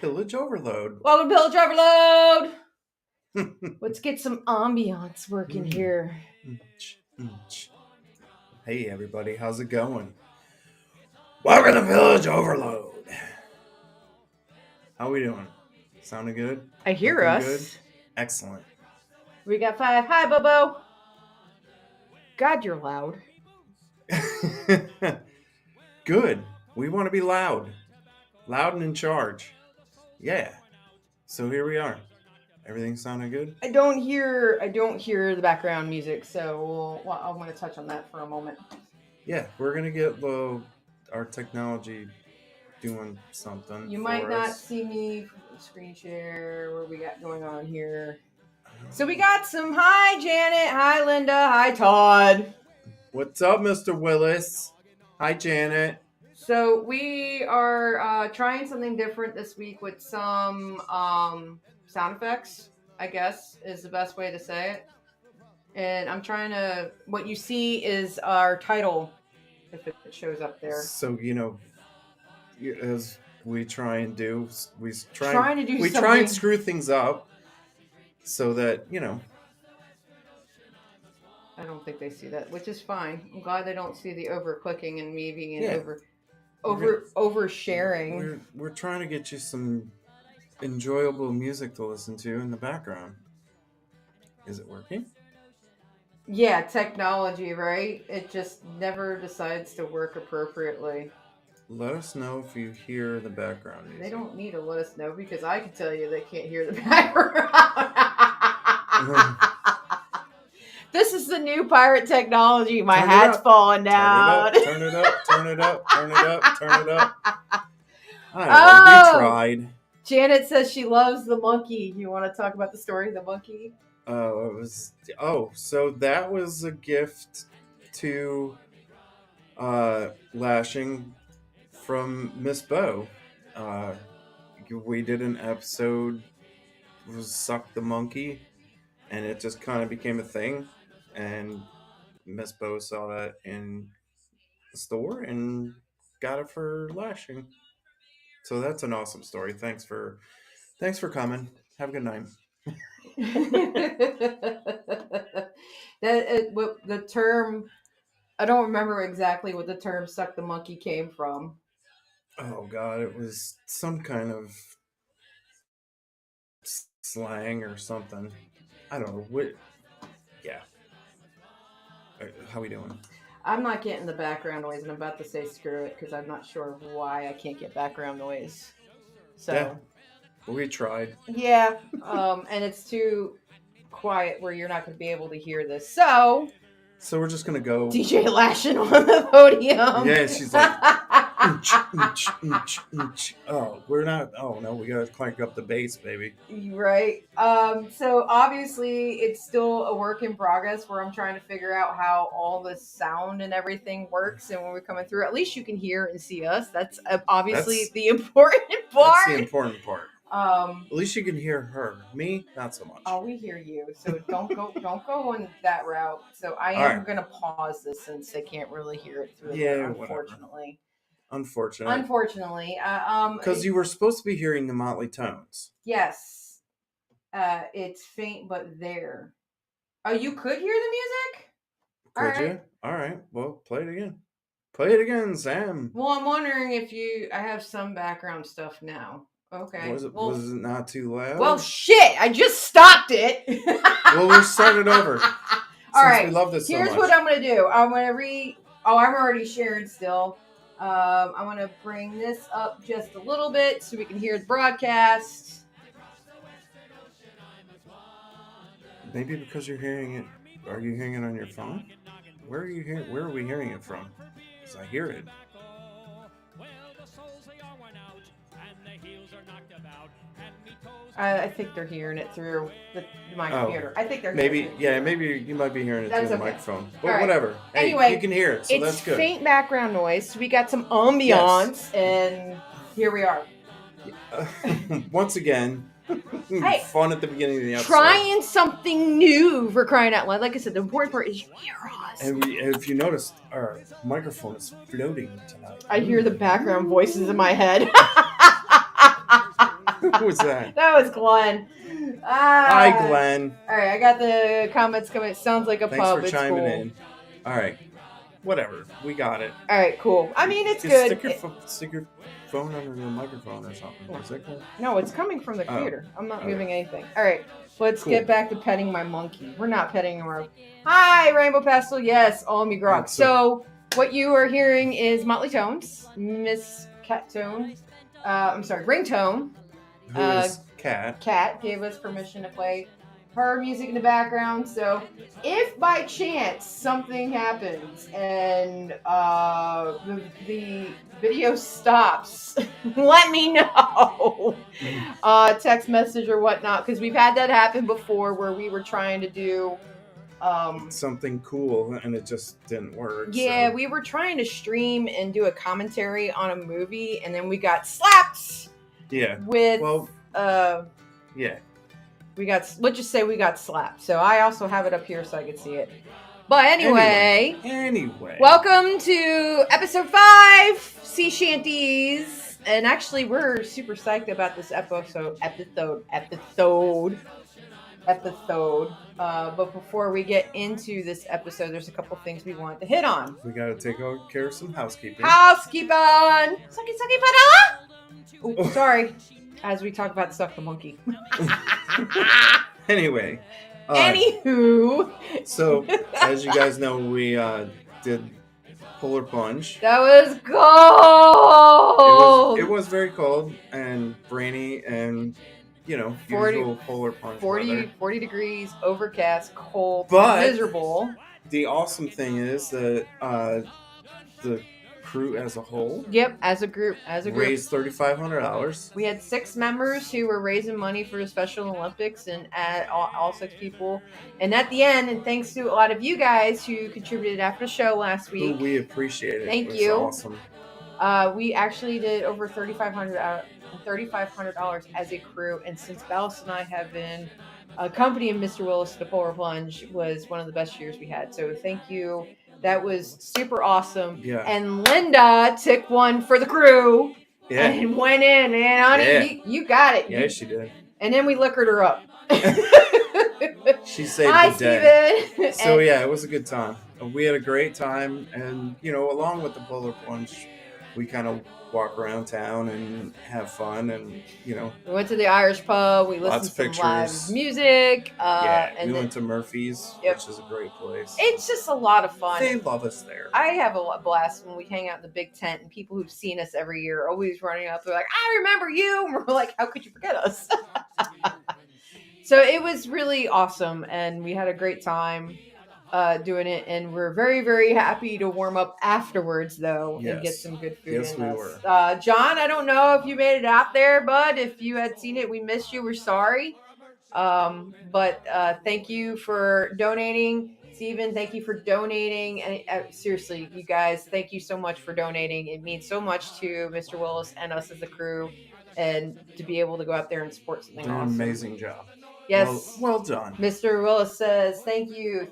Pillage Overload. Welcome to Pillage Overload. Let's get some ambiance working here. Hey everybody, how's it going? Welcome to Pillage Overload. How we doing? Sounding good? I hear Looking us. Good? Excellent. We got 5. Hi, Bobo. God, you're loud. Good. We want to be loud. Loud and in charge. Yeah. So here we are. Everything sounding good? I don't hear the background music, so I'm going to touch on that for a moment. Yeah, we're going to get our technology doing something. You might not see me screen share what we got going on here. So we got some. Hi, Janet. Hi, Linda. Hi, Todd. What's up, Mr. Willis? Hi, Janet. So we are trying something different this week with some sound effects, I guess, is the best way to say it. And I'm trying to... What you see is our title, if it shows up there. So, as we try and do, we try and screw things up so that, I don't think they see that, which is fine. I'm glad they don't see the over-clicking and me being over-sharing. We're trying to get you some enjoyable music to listen to in the background. Is it working? Yeah, technology, right? It just never decides to work appropriately. Let us know if you hear the background music. They don't need to let us know because I can tell you they can't hear the background. This is the new pirate technology. My hat's falling down. Turn it up. I know, we tried. Janet says she loves the monkey. You want to talk about the story of the monkey? So that was a gift to Lashing from Miss Bo. We did an episode, it was Suck the Monkey, and it just kind of became a thing. And Miss Bo saw that in the store and got it for Lashing. So that's an awesome story. Thanks for coming. Have a good night. The term, I don't remember exactly what the term "suck the monkey" came from. Oh God, it was some kind of slang or something. I don't know what. Yeah. How we doing? I'm not getting the background noise, and I'm about to say screw it because I'm not sure why I can't get background noise. So. Yeah. We tried. Yeah, and it's too quiet where you're not going to be able to hear this. So we're just going to go... DJ Lashing on the podium. Yeah, she's like... Oh, we're not... Oh, no, we got to crank up the bass, baby. Right. So obviously it's still a work in progress where I'm trying to figure out how all the sound and everything works. And when we're coming through, at least you can hear and see us. That's obviously the important part. That's the important part. At least you can hear her. Me, not so much. Oh, we hear you. So don't go on that route. So I am going to pause this since they can't really hear it through there, unfortunately. Unfortunately. Because you were supposed to be hearing the Motley Tones. Yes. It's faint, but there. Oh, you could hear the music? Could you? All right. Well, play it again. Play it again, Sam. Well, I'm wondering if I have some background stuff now. Okay. Was it not too loud? Well, shit! I just stopped it. Well, we'll start it over. All right. We love this so Here's much. what I'm going to do. I'm going to I'm already sharing still. I'm going to bring this up just a little bit so we can hear the broadcast. Maybe because you're hearing it. Are you hearing it on your phone? Where are we hearing it from? Because I hear it. I think they're hearing it through my computer. I think they're hearing it. Maybe you might be hearing it through the microphone. But whatever. Hey, anyway, you can hear it, so that's good. It's faint background noise, so we got some ambiance, and here we are. Once again, fun at the beginning of the episode. Trying something new, for crying out loud. Like I said, the important part is you hear us. And if you noticed, our microphone is floating tonight. I hear the background voices in my head. Who was that? That was Glenn. Hi, Glenn. All right, I got the comments coming. It sounds like a Thanks pub. for It's chiming cool. in. All right, whatever. We got it. All right, cool. I mean, it's Just good. stick your phone under the microphone or something. Is that cool? No, it's coming from the Oh, computer. I'm not okay. moving anything. All right, let's Cool. get back to petting my monkey. We're not petting him. Hi, Rainbow Pastel. Yes, all me grog. So what you are hearing is Motley Tones, Miss Cat Tone. Ringtone. Who is Cat? Cat gave us permission to play her music in the background. So if by chance something happens and the video stops, let me know. Text message or whatnot, because we've had that happen before where we were trying to do something cool and it just didn't work. Yeah, so. We were trying to stream and do a commentary on a movie, and then we got slapped. Yeah. With yeah. Let's just say we got slapped. So I also have it up here so I can see it. But anyway. Welcome to episode 5, Sea Shanties. And actually, we're super psyched about this episode. But before we get into this episode, there's a couple things we want to hit on. We got to take care of some housekeeping. Housekeeping! Sucky, para! Oh, sorry. As we talk about Suck the Monkey. Anyway. Anywho. So, as you guys know, we did Polar Plunge. That was cold! It was very cold and rainy and, usual Polar Plunge 40 degrees, overcast, cold, but miserable. The awesome thing is that the crew as a whole. Yep, as a group. Raised $3,500. We had 6 members who were raising money for the Special Olympics, and all 6 people. And at the end, and thanks to a lot of you guys who contributed after the show last week. We appreciate it. Thank you. Awesome. We actually did over $3,500 as a crew, and since Ballas and I have been accompanying Mr. Willis to the Polar Plunge, was one of the best years we had. So thank you. That was super awesome. Yeah. And Linda took one for the crew. Yeah. And went in, and honey, you got it. Yeah, she did. And then we liquored her up. She saved the day. Steven. So yeah, it was a good time. We had a great time, and along with the Polar Plunge, we kind of walk around town and have fun, and we went to the Irish pub. We listened to some live music. We went to Murphy's, which is a great place. It's just a lot of fun. They love us there. I have a blast when we hang out in the big tent, and people who've seen us every year are always running up. They're like, "I remember you," and we're like, "How could you forget us?" So it was really awesome, and we had a great time doing it, and we're very, very happy to warm up afterwards, though, and get some good food. Yes, we were. John, I don't know if you made it out there, bud. If you had seen it, we missed you. We're sorry. But thank you for donating. Steven, thank you for donating. And seriously, you guys, thank you so much for donating. It means so much to Mr. Willis and us as a crew, and to be able to go out there and support something awesome. Amazing job. Yes. Well done. Mr. Willis says, thank you.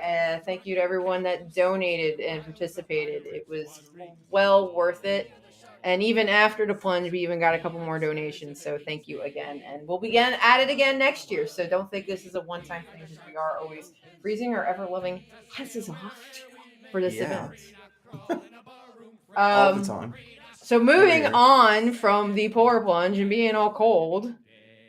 And thank you to everyone that donated and participated. It was well worth it. And even after the plunge, we even got a couple more donations. So thank you again. And we'll be at it again next year. So don't think this is a one-time thing, because we are always freezing our ever-loving asses off for this event. All the time. So moving on from the Polar Plunge and being all cold,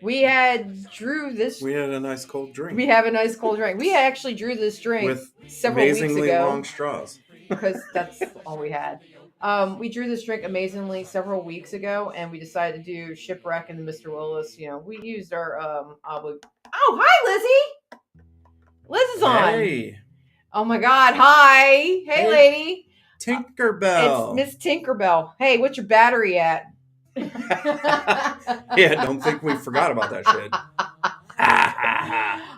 we had a nice cold drink. We have a nice cold drink. We actually drew this drink with several weeks ago. Amazingly long straws. Because that's all we had. We drew this drink amazingly several weeks ago, and we decided to do Shipwreck and Mr. Willis. We used our Oh, hi, Lizzie! Liz is on. Hey. Oh my God! Hi, hey, lady. Tinkerbell. It's Miss Tinkerbell. Hey, what's your battery at? Yeah, don't think we forgot about that shit.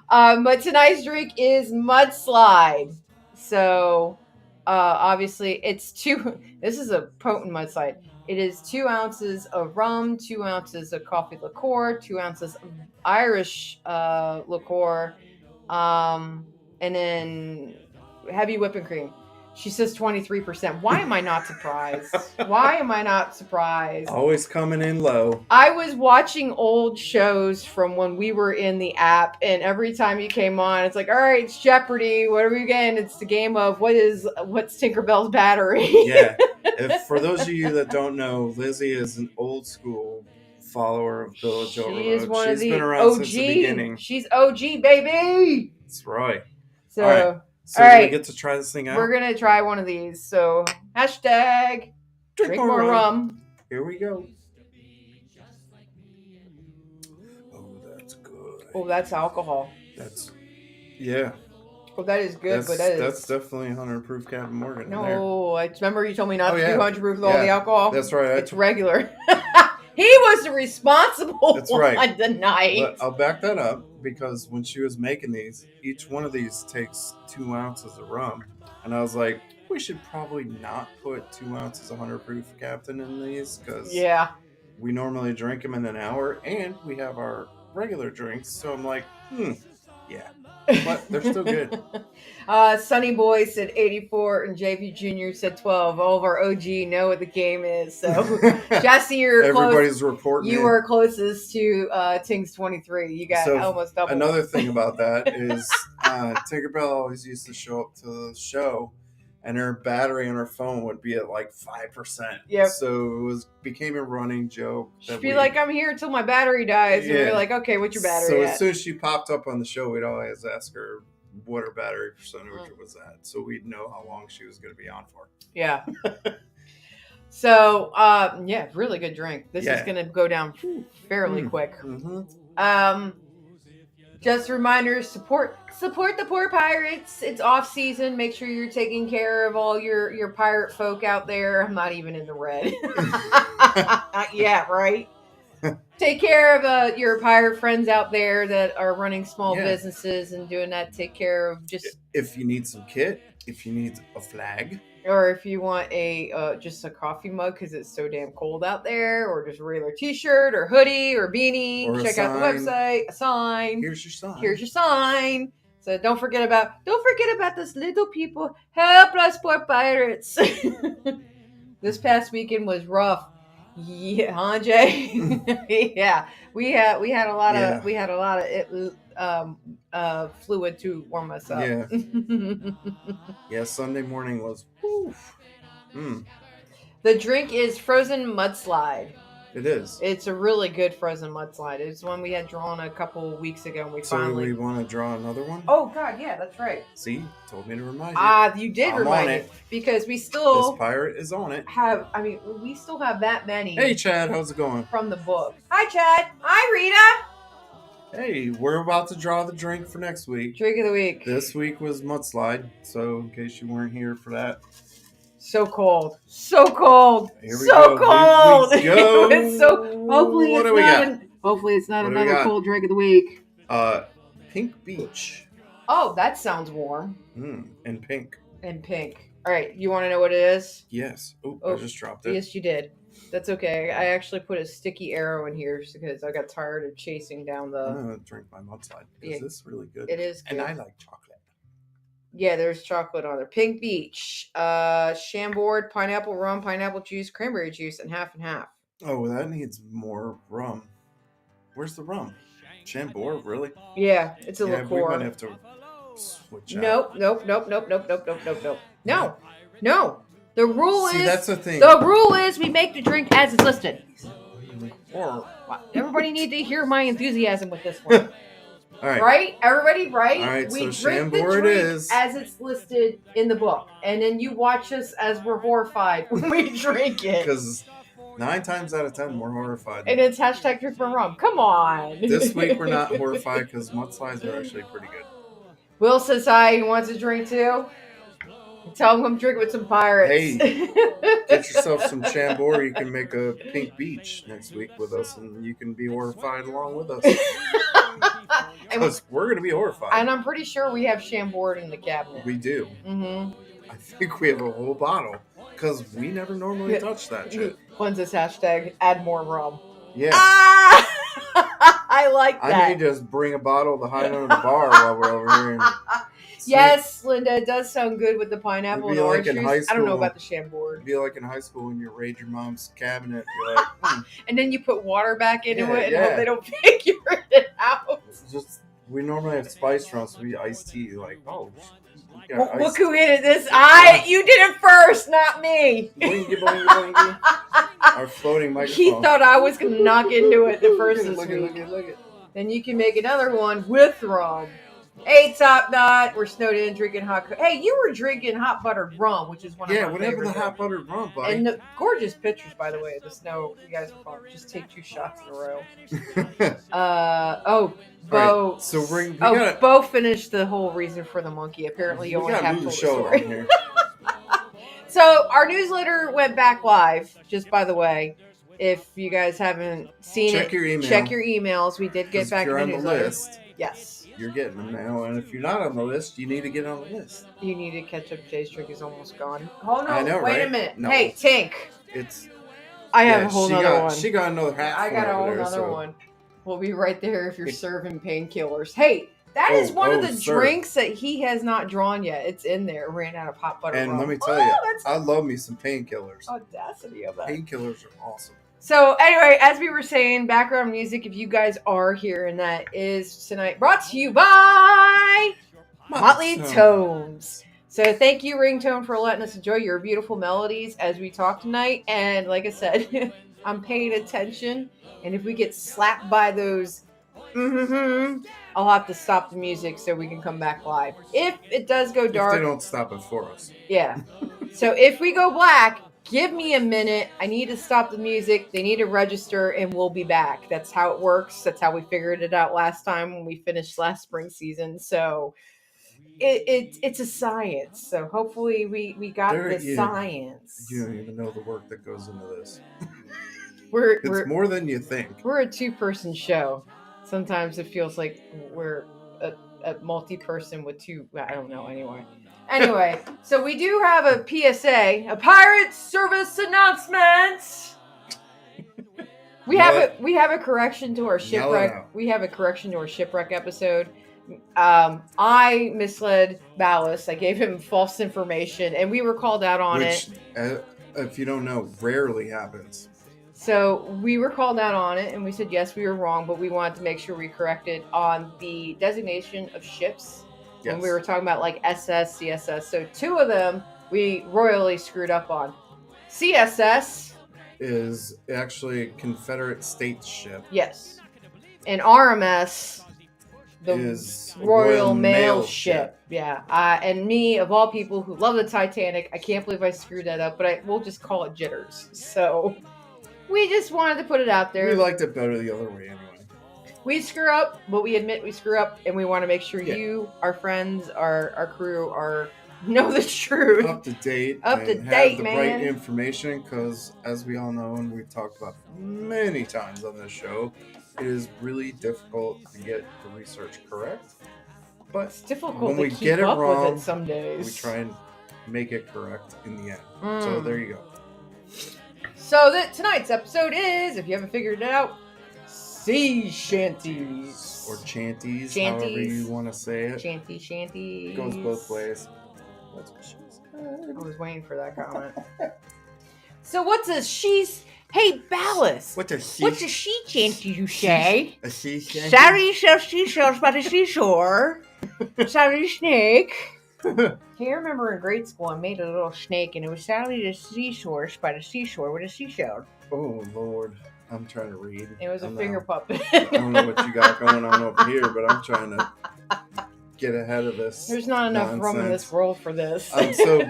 But tonight's drink is Mudslide. So, obviously, this is a potent mudslide. It is 2 ounces of rum, 2 ounces of coffee liqueur, 2 ounces of Irish liqueur, and then heavy whipping cream. She says 23%. Why am I not surprised? Why am I not surprised? Always coming in low. I was watching old shows from when we were in the app, and every time you came on, it's like, all right, it's Jeopardy. What are we getting? It's the game of what's Tinkerbell's battery? Yeah. For those of you that don't know, Lizzie is an old school follower of Pillage Overload. She is one of the been around OG. since the beginning. She's OG, baby. That's right. So, all right. So all right. we get to try this thing out. We're gonna try one of these. So hashtag drink more rum. Here we go. Oh, that's good. Oh, that's alcohol. Yeah. Oh, that is good, that's definitely 100 proof Captain Morgan. No, I remember you told me not to do 100 proof with all the alcohol. That's right. It's regular. He was the responsible that's right. one tonight. But I'll back that up because when she was making these, each one of these takes 2 ounces of rum. And I was like, we should probably not put 2 ounces of 100 proof Captain in these because we normally drink them in an hour and we have our regular drinks. So I'm like, yeah. But they're still good. Sunny Boy said 84 and JV Jr. said 12. All of our OG know what the game is. So, Jesse, you're everybody's reporting. You were closest to Ting's 23. You got almost double. Another thing about that is Tinkerbell always used to show up to the show, and her battery on her phone would be at like 5%. Yep. So it became a running joke. She'd be like, I'm here until my battery dies. And we're like, okay, what's your battery at? As soon as she popped up on the show, we'd always ask her what her battery percentage was at. So we'd know how long she was going to be on for. Yeah. So, really good drink. This is going to go down fairly quick. Mm-hmm. Just a reminder, support the poor pirates. It's off season. Make sure you're taking care of all your pirate folk out there. I'm not even in the red. Yeah, right. Take care of your pirate friends out there that are running small businesses and doing that. Take care of if you need some kit, if you need a flag, or if you want just a coffee mug because it's so damn cold out there, or just a regular T-shirt or hoodie or beanie. Or check out the website. A sign. Here's your sign. Here's your sign. So don't forget about those little people. Help us, poor pirates. This past weekend was rough. Yeah, huh, Jay? Yeah, we had a lot of fluid to warm us up. Yeah. Yeah, Sunday morning was. The drink is Frozen Mudslide. It is. It's a really good frozen mudslide. It's one we had drawn a couple weeks ago, and we finally. So we want to draw another one? Oh God, yeah, that's right. See, told me to remind you. You did remind me because we still. This pirate is on it. We still have that many. Hey, Chad, how's it going? From the book. Hi, Chad. Hi, Rita. Hey, we're about to draw the drink for next week. Drink of the week. This week was Mudslide, so in case you weren't here for that. So cold. So cold. Here we go. Cold. We go. It's hopefully it's not another cold drink of the week. Pink Beach. Oh, that sounds warm. And pink. All right, you want to know what it is? Yes. I just dropped it. Yes, you did. That's okay. I actually put a sticky arrow in here because I got tired of chasing down the... I'm going to drink my Mudslide because this is really good. It is good. And I like chocolate. Yeah, there's chocolate on there. Pink Beach, Chambord, pineapple rum, pineapple juice, cranberry juice, and half and half. Oh, well, that needs more rum. Where's the rum? Chambord, really? Yeah, it's a liqueur. We might have to switch out. Nope. No. The rule is... that's the thing. The rule is we make the drink as it's listed. Everybody need to hear my enthusiasm with this one. All right. Right? Everybody, right? All right, we so drink the Chambord drink is... as it's listed in the book. And then you watch us as we're horrified when we drink it. Because 9 times out of 10, we're horrified. And it's hashtag drink more rum. Come on. This week, we're not horrified because mudslides are actually pretty good. Will says hi. He wants a drink too. Tell him I'm drinking with some pirates. Hey, get yourself some Chambord. You can make a Pink Beach next week with us, and you can be horrified along with us. Because we're going to be horrified. And I'm pretty sure we have Chambord in the cabinet. We do. Mm-hmm. I think we have a whole bottle because we never normally touch that shit. When's this hashtag? Add more rum. Yeah. Ah! I like I that. may just bring a bottle to hide under the bar while we're over here. Yes, Linda, it does sound good with the pineapple and orange in juice. high I don't know school. about the Chambord. It'd be like in high school when you raid your mom's cabinet. You're like, And then you put water back into Yeah, it and yeah. hope they don't figure it out. it's just we normally have spice drums, so we iced tea. Like, oh, yeah, What can we edit this? You did it first, not me. Blingy, blingy, blingy. Our floating microphone. He thought I was gonna knock into it the first this look week. Look it. Then you can make another one with rum. Hey, Top Knot, we're snowed in drinking hot. Hey, you were drinking hot buttered rum, which is one of my whatever favorite the hot buttered rum, buddy. And the gorgeous pictures, by the way, of the snow. You guys are fun. Just take 2 shots in a row. Bo. Right, so Bo finished the whole reason for the monkey. Apparently, you only have to show on here. So our newsletter went back live. Just by the way, if you guys haven't seen check your email. Check your emails. We did get back if you're the on newsletter. The list. Yes. You're getting them now, and if you're not on the list, you need to get on the list. You need to catch up. Jay's drink is almost gone. Oh no! I know, wait right? a minute. No. Hey, Tink. I have a whole nother one. She got another hat. I got a whole nother one. We'll be right there if you're serving painkillers. Hey, that is one of the drinks that he has not drawn yet. It's in there. Ran out of hot butter. And rum. let me tell you, I love me some painkillers. Audacity of that. Painkillers are awesome. So anyway, as we were saying, background music, if you guys are here, and that is tonight brought to you by Motley Tones. So thank you, Ringtone, for letting us enjoy your beautiful melodies as we talk tonight. And like I said, I'm paying attention. And if we get slapped by those, I'll have to stop the music so we can come back live. If it does go dark. If they don't stop it for us. Yeah. So if we go black, give me a minute. I need to stop the music. They need to register, and we'll be back. That's how it works. That's how we figured it out last time when we finished last spring season. So it's a science. So hopefully we got the science. You don't even know the work that goes into this. It's more than you think. We're a 2-person show. Sometimes it feels like we're a multi-person with 2. I don't know. Anyway, so we do have a PSA, a Pirate Service announcement. We have a correction to our shipwreck. We have a correction to our shipwreck episode. I misled Ballast. I gave him false information, and we were called out on it. If you don't know, rarely happens. So we were called out on it, and we said yes, we were wrong, but we wanted to make sure we corrected on the designation of ships. Yes. When we were talking about like SS, CSS. So 2 of them we royally screwed up on. CSS is actually a Confederate States ship. Yes. And RMS is Royal Mail ship. Yeah. And me, of all people who love the Titanic, I can't believe I screwed that up, but we'll just call it jitters. So we just wanted to put it out there. We liked it better the other way anyway. We screw up, but we admit we screw up, and we want to make sure you, our friends, our crew, know the truth. Up to date, have the right information, because as we all know, and we've talked about many times on this show, it is really difficult to get the research correct. But it's difficult when we keep get it up wrong, with it some days. We try and make it correct in the end. So there you go. So tonight's episode is, if you haven't figured it out, sea shanties. Or shanties, however you want to say it. Shanties. It goes both ways. That's what she said. I was waiting for that comment. So what's a she's... Hey, Ballast. What's a she shanty, you say? A sea shanty? Sorry, sells seashells by the seashore. Sorry, snake. Hey, I remember in grade school, I made a little snake, and it was Sally the seashore by the seashore with a seashell. Oh, Lord. I'm trying to read. It was a finger puppet. I don't know what you got going on over here, but I'm trying to get ahead of this. There's not enough room in this world for this. So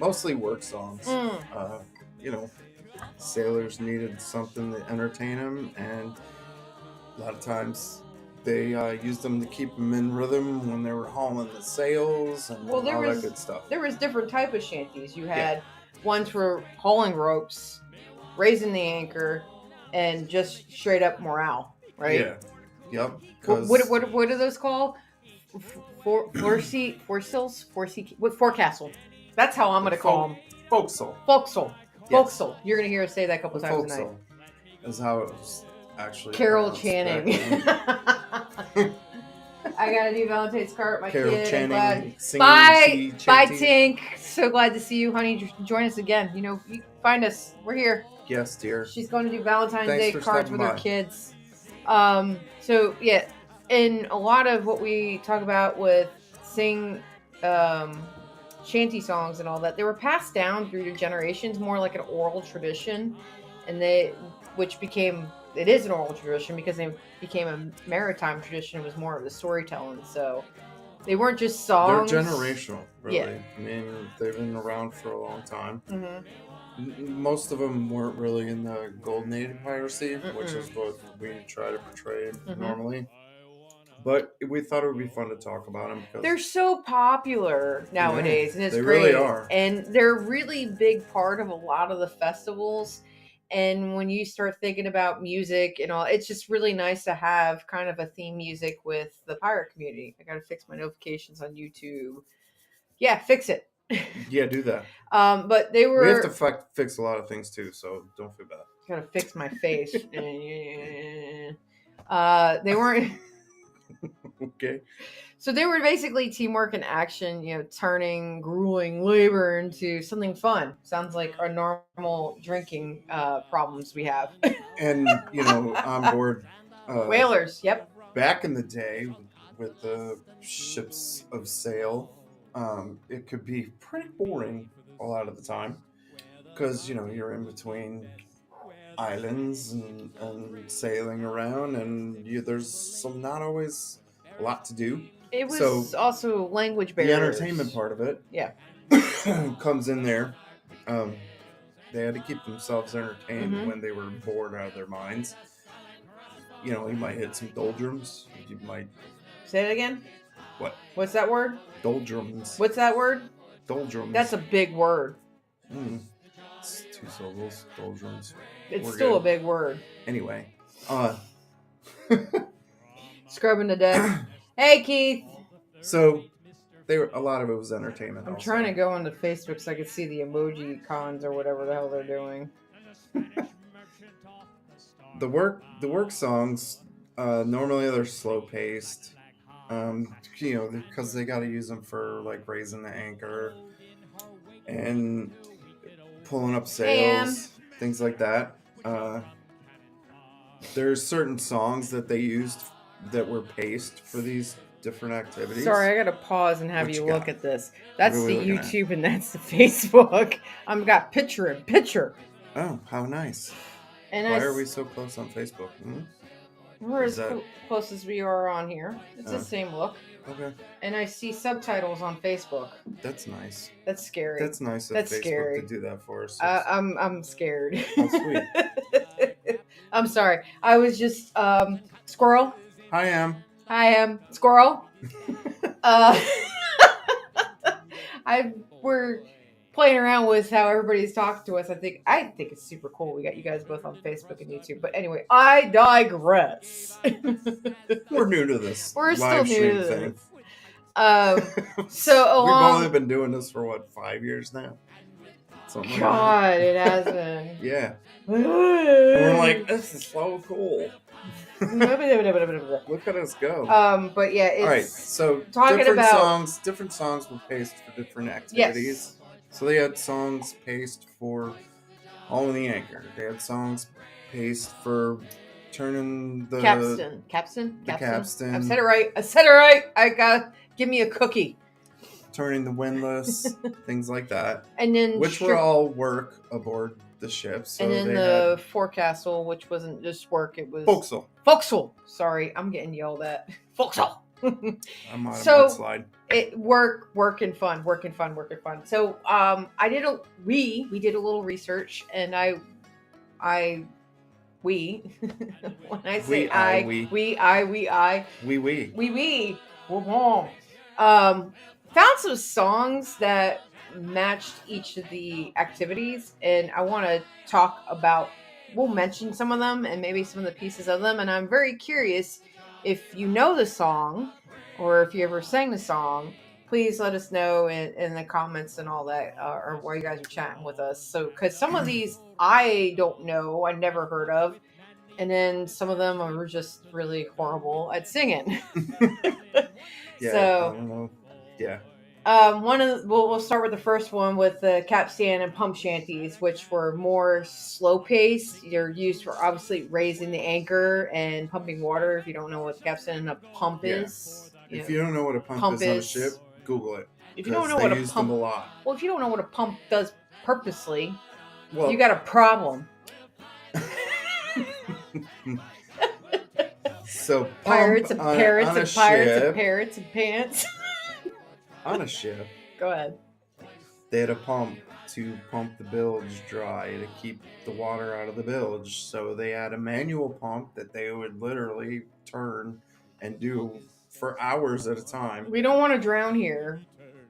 mostly work songs. Sailors needed something to entertain them, and a lot of times they used them to keep them in rhythm when they were hauling the sails and all that good stuff. There was different type of shanties. You had ones for hauling ropes, raising the anchor, and just straight up morale, right? Yeah. Yep. What are those called? Forecastle. That's how I'm going to call them. Forecastle. Forecastle. Yes. You're going to hear us say that a couple times tonight. is how it was actually Carol pronounced Channing. back then. I got a new Valentine's card, my Carol kid. I'm Channing glad. singing Bye, bye, Shanties. Tink. So glad to see you, honey. Join us again. You know, you find us. We're here. Yes, dear. She's going to do Valentine's Thanks Day for cards stopping with her by. kids. So yeah, in a lot of what we talk about with sing shanty songs and all that, they were passed down through the generations, more like an oral tradition, and which became it is an oral tradition because they became a maritime tradition. It was more of the storytelling. So they weren't just They're songs. generational, really. Yeah. I mean, they've been around for a long time. Mm-hmm. Most of them weren't really in the golden age of piracy, which Mm-mm. is what we try to portray Mhm. normally. But we thought it would be fun to talk about them because They're so popular nowadays, and it's they great. really are. And they're a really big part of a lot of the festivals. And when you start thinking about music and all, it's just really nice to have kind of a theme music with the pirate community. I got to fix my notifications on YouTube. Yeah, fix it. Yeah, do that. But they were. We have to fix a lot of things too, so don't feel bad. Gotta fix my face. They weren't. Okay. So they were basically teamwork and action, you know, turning grueling labor into something fun. Sounds like our normal drinking problems we have. And on board Whalers, yep. back in the day with the ships of sail, it could be pretty boring a lot of the time because you're in between islands and sailing around, and there's some not always a lot to do. It was So also language the barriers. entertainment part of it, Yeah, comes in there. Um, they had to keep themselves entertained Mhm. when they were bored out of their minds. You might hit some doldrums. You might Say it again. what? What's that word? Doldrums. What's that word? Doldrums. That's a big word. It's 2 syllables. Doldrums. It's We're still good. a big word. Anyway, Scrubbing the deck. Hey, Keith. so a lot of it was entertainment. I'm also. trying to go onto Facebook so I can see the emoji cons or whatever the hell they're doing. The work songs, normally they're slow paced. Because they got to use them for like raising the anchor and pulling up sails, things like that. There's certain songs that they used that were paced for these different activities. Sorry, I gotta pause and have What you you look got? at this. That's What are we the looking at? YouTube and that's the Facebook. I've got picture in picture. Oh, how nice! And Why are we so close on Facebook? We're Is as that- close as we are on here. It's the Oh. same look. Okay, And I see subtitles on Facebook. that's nice. That's scary. That's nice of That's Facebook scary. to do that for us. I'm scared. How sweet. I'm sorry. I was just squirrel. Hi, Am. Hi, squirrel. uh, we're playing around with how everybody's talking to us. I think it's super cool. We got you guys both on Facebook and YouTube. But anyway, I digress. We're new to this. We're still live new stream to thing. this. So we've only been doing this for what, 5 years now? Something God, like that. it has been. Yeah. And we're like, this is so cool. Look at us go. But yeah, it's all right. So talking different songs were paced for different activities. Yes. So they had songs paced for hauling the anchor. They had songs paced for turning the capstan. capstan. I said it right. I got give me a cookie. Turning the windlass, things like that. And then which were all work aboard the ship. So and then the forecastle, which wasn't just work, it was forecastle. Sorry, I'm getting yelled at. Forecastle. I'm on a mudslide. It work and fun. So we did a little research, and we when I say we found some songs that matched each of the activities, and I want to talk about. We'll mention some of them and maybe some of the pieces of them, and I'm very curious if you know the song or if you ever sang the song. Please let us know in the comments and all that, or while you guys are chatting with us. So, because some of these I don't know, I never heard of, and then some of them are just really horrible at singing. Yeah, I So don't know. Yeah. one of we'll start with the first one with the capstan and pump shanties, which were more slow paced. They're used for obviously raising the anchor and pumping water. If you don't know what capstan and a pump Yeah. is, If you don't know what a pump pump is on a ship, is. Google it If you don't because know they what a used them pump, a lot. well, if you don't know what a pump does purposely, you Well, got a problem. so pump Pirates and parrots on a and pirates and ship, parrots and pants. on a ship, Go ahead. they had a pump to pump the bilge dry to keep the water out of the bilge. So they had a manual pump that they would literally turn and do for hours at a time. We don't want to drown here.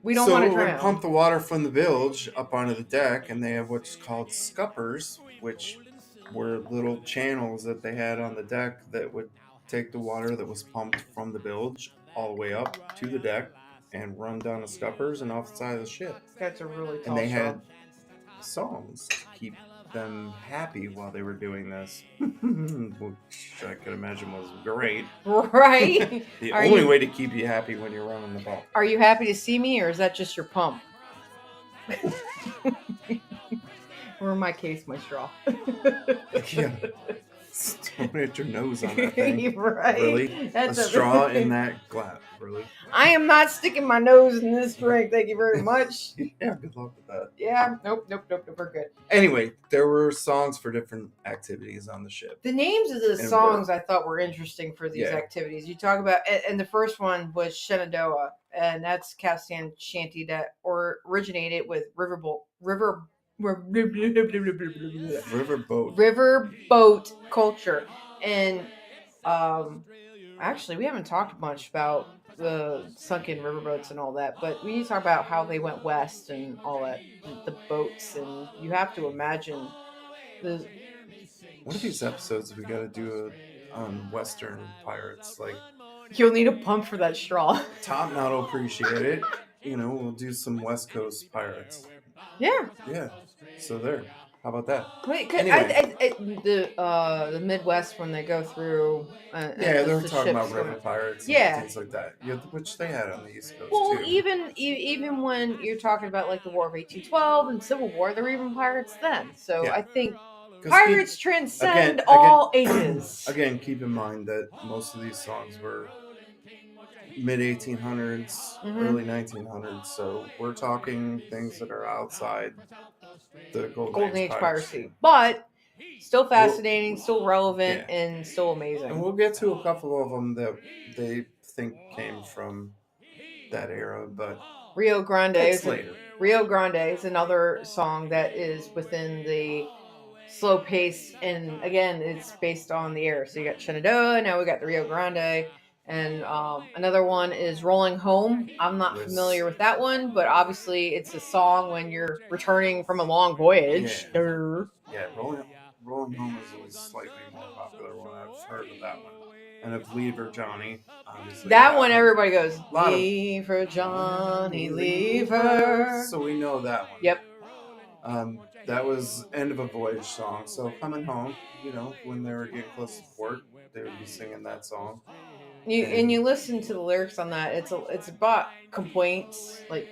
We don't So want to it would pump drown. the water from the bilge up onto the deck, and they have what's called scuppers, which were little channels that they had on the deck that would take the water that was pumped from the bilge all the way up to the deck and run down the scuppers and off the side of the ship. That's a really And tall they straw. had songs to keep them happy while they were doing this, which I could imagine was great. Right? The Are only you- way to keep you happy when you're running the pump. Are you happy to see me, or is that just your pump? Or in my case, my straw. Yeah. Don't hit your nose on that thing. Right? Really? That's a straw in that glass. Really? I am not sticking my nose in this drink. Thank you very much. Yeah, good luck with that. Yeah, nope. We're good. Anyway, there were songs for different activities on the ship. The names of the And songs I thought were interesting for these Yeah. activities. You talk about, and the first one was Shenandoah, and that's capstan shanty that originated with Riverboat. riverboat culture. And actually, we haven't talked much about the sunken riverboats and all that, but we need to talk about how they went west and all that, the boats, and you have to imagine the. One of these episodes we got to do on Western pirates. Like You'll need a pump for that straw. Top Knot will appreciate it. You know, we'll do some West Coast pirates. Yeah. Yeah. So there. How about that? Wait, Anyway. the Midwest when they go through. Yeah, they were the talking about ships river going- pirates and Yeah. things like that. Yeah, which they had on the East Coast Well, too. even when you're talking about like the War of 1812 and Civil War, there were even pirates then. So Yeah. I think 'Cause pirates transcend again- all ages. Again, keep in mind that most of these songs were mid 1800s, Mhm. early 1900s. So we're talking things that are outside the Golden Age piracy, but still fascinating, still relevant, Yeah. and still amazing. And we'll get to a couple of them that they think came from that era, but Rio Grande that's is later. Rio Grande is another song that is within the slow pace, and again, it's based on the era. So you got Shenandoah, now we got the Rio Grande, and another one is Rolling Home. I'm not Yes. familiar with that one, but obviously it's a song when you're returning from a long voyage. Yeah. Durr. Yeah, Rolling Home is a slightly more popular one. I've heard of that one. And of Leave Her Johnny, obviously. That one, everybody goes, Lot of- leave her, Johnny, leave her. So we know that one. Yep. That was End of a Voyage song. So coming home, you know, when they were getting close to port, they would be singing that song. And you listen to the lyrics on that. It's about complaints, like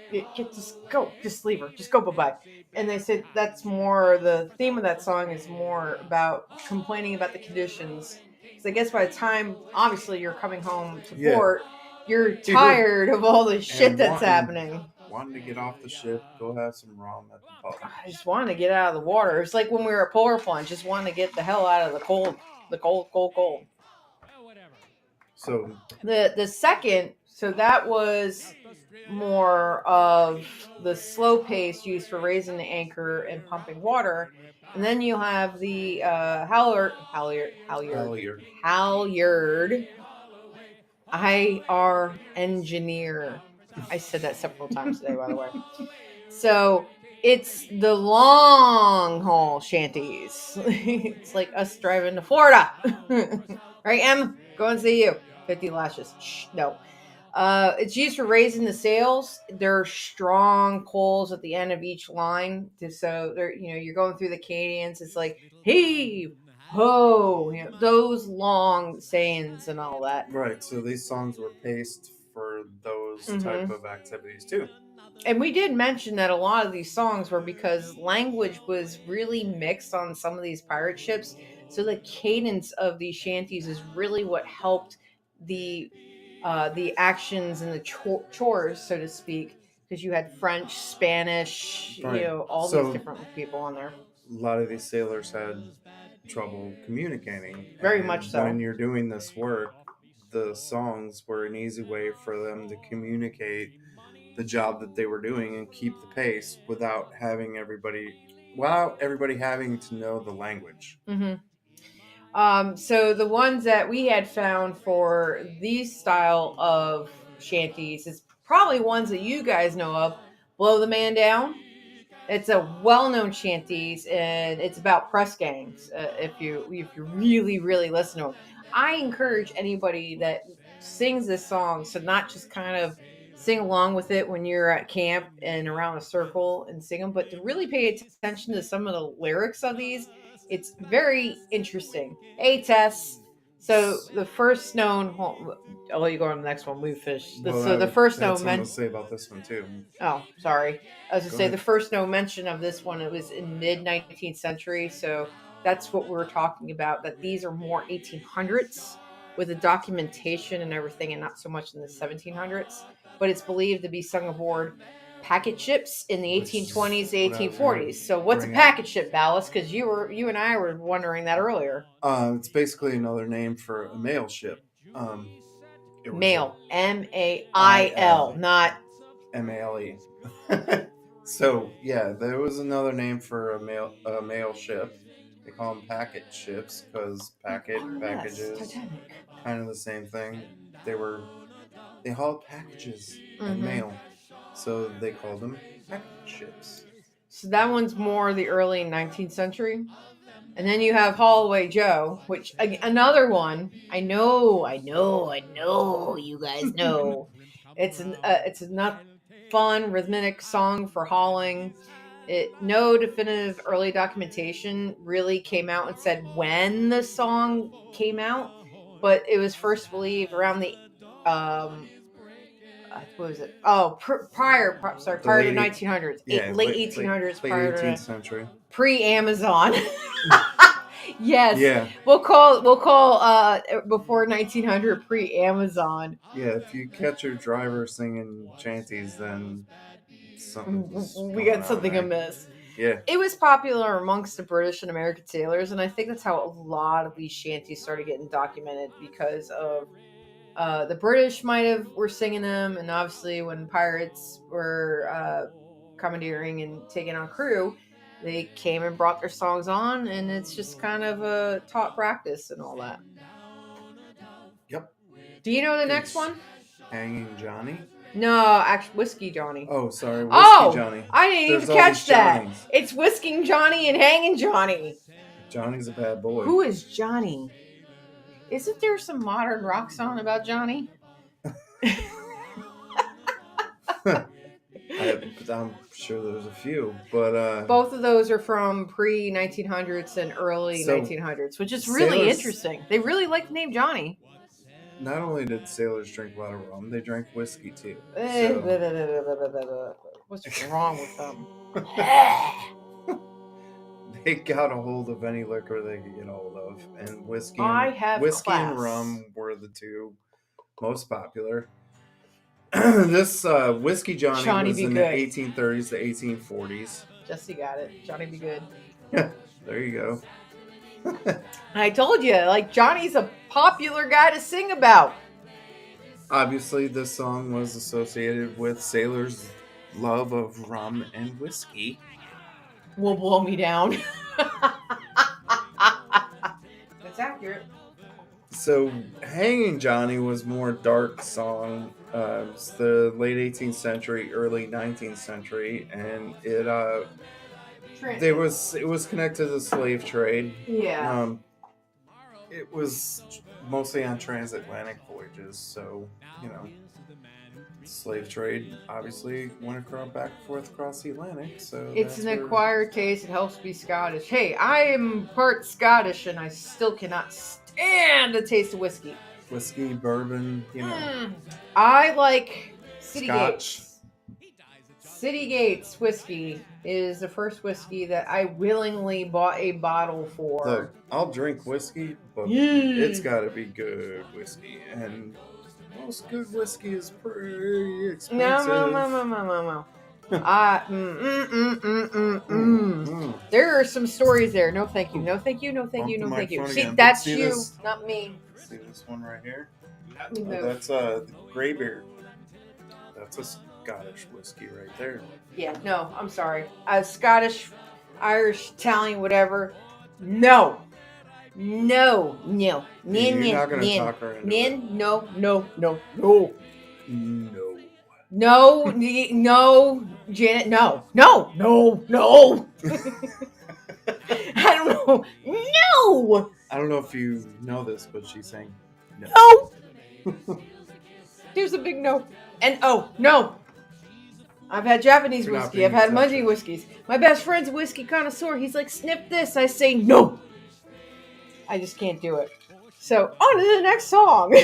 just leave her, just go bye. And they said that's more the theme of that song is more about complaining about the conditions. Because I guess by the time obviously you're coming home to Yeah. port, you're tired of all the shit that's wanting- happening. Wanting to get off the ship, go have some rum at the pub. I just wanted to get out of the water. It's like when we were at Polar Plunge, just wanted to get the hell out of the cold. So The second, so that was more of the slow pace used for raising the anchor and pumping water, and then you have the halyard, IR engineer. I said that several times today, by the way. So it's the long haul shanties. It's like us driving to Florida. Right, Em? Go and see you. 50 lashes. Shh, no. It's used for raising the sails. There are strong pulls at the end of each line. So they're, you're going through the cadence. It's like heave, ho, those long sayings and all that. Right. So these songs were paced for those type Mm-hmm. of activities too. And we did mention that a lot of these songs were because language was really mixed on some of these pirate ships. So the cadence of these shanties is really what helped the actions and the chores, so to speak, because you had French, Spanish, Right. all these So different people on there. a lot of these sailors had trouble communicating, Very and much when so. you're doing this work, the songs were an easy way for them to communicate the job that they were doing and keep the pace without everybody having to know the language. Hmm. So the ones that we had found for these style of shanties is probably ones that you guys know of. Blow the Man Down. It's a well-known shanties, and it's about press gangs. If you really listen to them, I encourage anybody that sings this song to not just kind of sing along with it when you're at camp and around a circle and sing them, but to really pay attention to some of the lyrics of these. It's very interesting. Hey, Tess. So the first known, I'll let you go on the next one. We finished. Well, So the first I had known something men. to say about this one too. Oh, sorry. I was to Go say ahead. the first no mention of this one. It was in mid 19th century, so that's what we're talking about. That these are more 1800s with the documentation and everything, and not so much in the 1700s. But it's believed to be sung aboard packet ships in the Which is 1820s to what I was gonna 1840s. So what's a bring up. packet ship, Dallas? Because you and I were wondering that earlier. It's basically another name for a mail ship. Um, it was a Mail, MAIL, IL. not MALE. So yeah, there was another name for a mail ship. They call them packet ships because packet oh yes, packages, Titanic. kind of the same thing. They hauled packages and Mm-hmm. mail, so they called them packet ships. So that one's more the early 19th century. And then you have Holloway Joe, which another one. I know. You guys know. It's a not fun rhythmic song for hauling. No definitive early documentation really came out and said when the song came out, but it was first believed around the what was it? Oh, The prior to 1900s, late late 1800s, late prior 18th to century. pre-Amazon. Yes, Yeah, we'll call before 1900 pre-Amazon. yeah. If you catch your driver singing shanties, then something's We going got on something there. amiss. Yeah. It was popular amongst the British and American sailors, and I think that's how a lot of these shanties started getting documented because of the British might have were singing them, and obviously when pirates were commandeering and taking on crew, they came and brought their songs on, and it's just kind of a taught practice and all that. Yep. Do you know the next Because one? hanging Johnny. No, actually, Whiskey Johnny. Oh, sorry, whiskey Oh, Johnny. I didn't There's even all these catch that. Johnnies. It's Whisking Johnny and Hanging Johnny. Johnny's a bad boy. Who is Johnny? Isn't there some modern rock song about Johnny? I'm sure there's a few, but Both of those are from pre 1900s and early so 1900s, which is really sailors. interesting. They really like the name Johnny. Not only did sailors drink a lot of rum, they drank whiskey too. What's wrong with them? They got a hold of any liquor they could get a hold of, and I have whiskey class. and rum were the two most popular. This whiskey Johnny was be in good. the 1830s to 1840s. Jesse got it. Johnny be good. There you go. I told you, like Johnny's a popular guy to sing about. Obviously, this song was associated with sailors' love of rum and whiskey. Will blow me down. That's accurate. So, Hanging Johnny was more dark song. It's the late 18th century, early 19th century, and it was connected to the slave trade. Yeah. It was mostly on transatlantic voyages, so you know. slave trade obviously went across back and forth across the Atlantic, so It's that's an where acquired taste. It helps be Scottish. Hey, I am part Scottish, and I still cannot stand the taste of whiskey. whiskey, bourbon, I like City Scotch. Gates. City Gates whiskey is the first whiskey that I willingly bought a bottle for. Look, I'll drink whiskey, but Yeah. it's got to be good whiskey, and most good whiskey is pretty expensive. No. There are some stories there. No, thank you. No, thank you. No, thank you. No, thank you. See, Again. that's See you, this? not me. See this one right here? Let me move. That's the Greybeard. That's a Scottish whiskey right there. Yeah, no, I'm sorry. Scottish, Irish, Italian, whatever. No. You're not gonna talk her into it. No. No, Janet, no. I don't know. No. I don't know if you know this, but she's saying no. There's a big no. And no. I've had Japanese whiskey. I've had Mungie whiskeys. My best friend's a whiskey connoisseur. He's like, snip this. I say no. I just can't do it. So, on to the next song.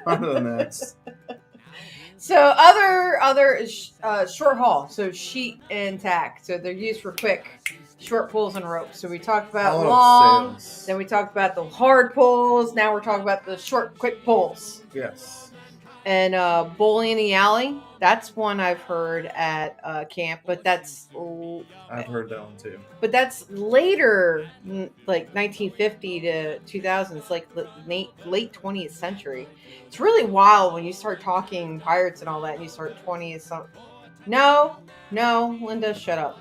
On to the next. So, other short haul. So, sheet and tack. So, they're used for quick, short pulls and ropes. So, we talked about long. Sales. Then we talked about the hard pulls. Now we're talking about the short, quick pulls. Yes. And bowling in the alley. That's one I've heard at camp, but that's... I've heard that one too. But that's later, like 1950 to 2000. It's like late 20th century. It's really wild when you start talking pirates and all that, and you start 20th something. No, Linda, shut up.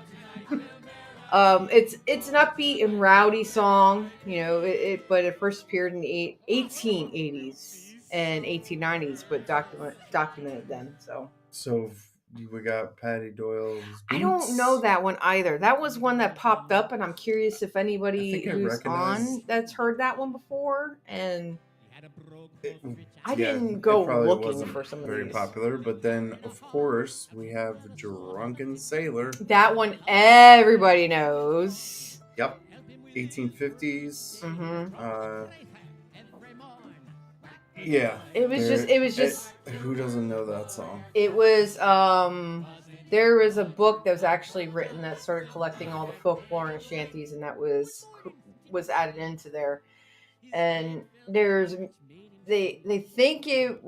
It's an upbeat and rowdy song, but it first appeared in the 1880s and 1890s, but documented then. So we got Patty Doyle's Boots. I don't know that one either. That was one that popped up, and I'm curious if anybody who's on that's heard that one before. And I didn't go looking for some of these. Very popular, but then of course we have the Drunken Sailor. That one everybody knows. Yep, 1850s. Mm-hmm. Yeah. It was just. Who doesn't know that song? It was. There was a book that was actually written that started collecting all the folklore and shanties, and that was added into there. And they think it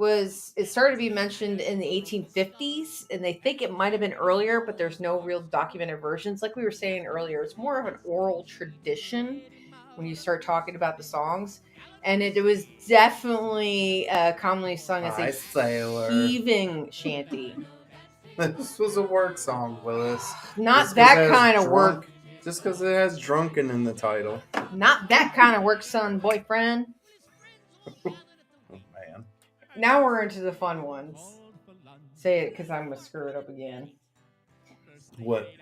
started to be mentioned in the 1850s, and they think it might have been earlier, but there's no real documented versions. Like we were saying earlier, it's more of an oral tradition when you start talking about the songs. And it was definitely commonly sung as a sailor heaving shanty. This was a work song, Willis. Not that kind of work. Just because it has drunken in the title. Not that kind of work, son, boyfriend. Oh, man. Now we're into the fun ones. Say it, because I'm going to screw it up again. What?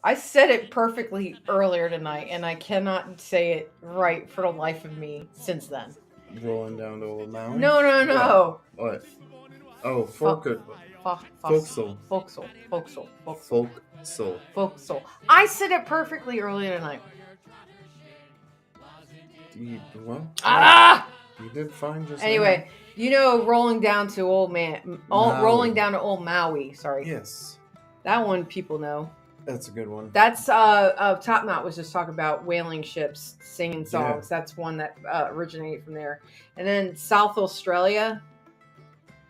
I said it perfectly earlier tonight, and I cannot say it right for the life of me since then. Rolling down to Old Mountain? No. What? Oh, Folksel. I said it perfectly earlier tonight. You did fine just anyway, rolling down to Old Maui. Sorry. Yes. That one people know. That's a good one. That's Top Knot was just talking about whaling ships singing songs. Yeah. That's one that originated from there. And then South Australia,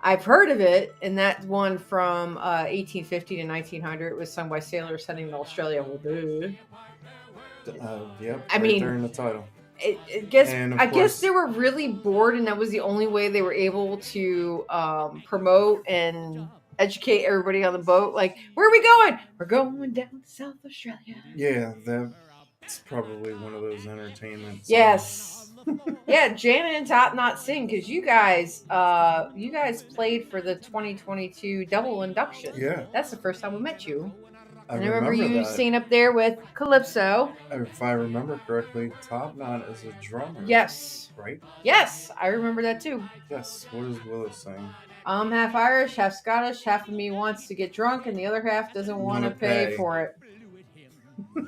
I've heard of it, and that one from 1850 to 1900. It was sung by sailors heading to Australia. Yep. I mean, there in the title. I guess they were really bored, and that was the only way they were able to promote and educate everybody on the boat. Like, where are we going? We're going down to South Australia. Yeah, that's probably one of those entertainment songs. Yes. Yeah, Janet and Top Knot sing, because you guys played for the 2022 double induction. Yeah. That's the first time we met you. I remember you that. singing up there with Calypso. If I remember correctly, Top Knot is a drummer. Yes. Right? Yes, I remember that too. Yes. What does Willis sing? I'm half Irish, half Scottish. Half of me wants to get drunk, and the other half doesn't want to pay for it.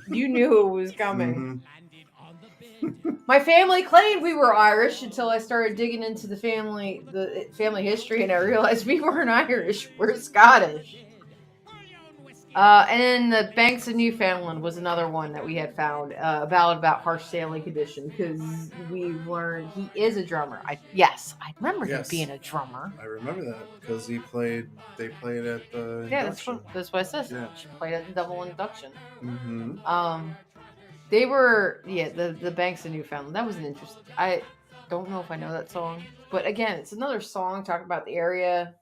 You knew it was coming. My family claimed we were Irish until I started digging into the family history, and I realized we weren't Irish. We're Scottish. And then the Banks of Newfoundland was another one that we had found, a ballad about harsh sailing condition, because we learned he is a drummer. I remember him being a drummer. I remember that because they played at the induction. That's what it says. Yeah. She played at the double induction. Mm-hmm. They were the Banks of Newfoundland. That was an interesting. I don't know if I know that song, but again, it's another song talking about the area,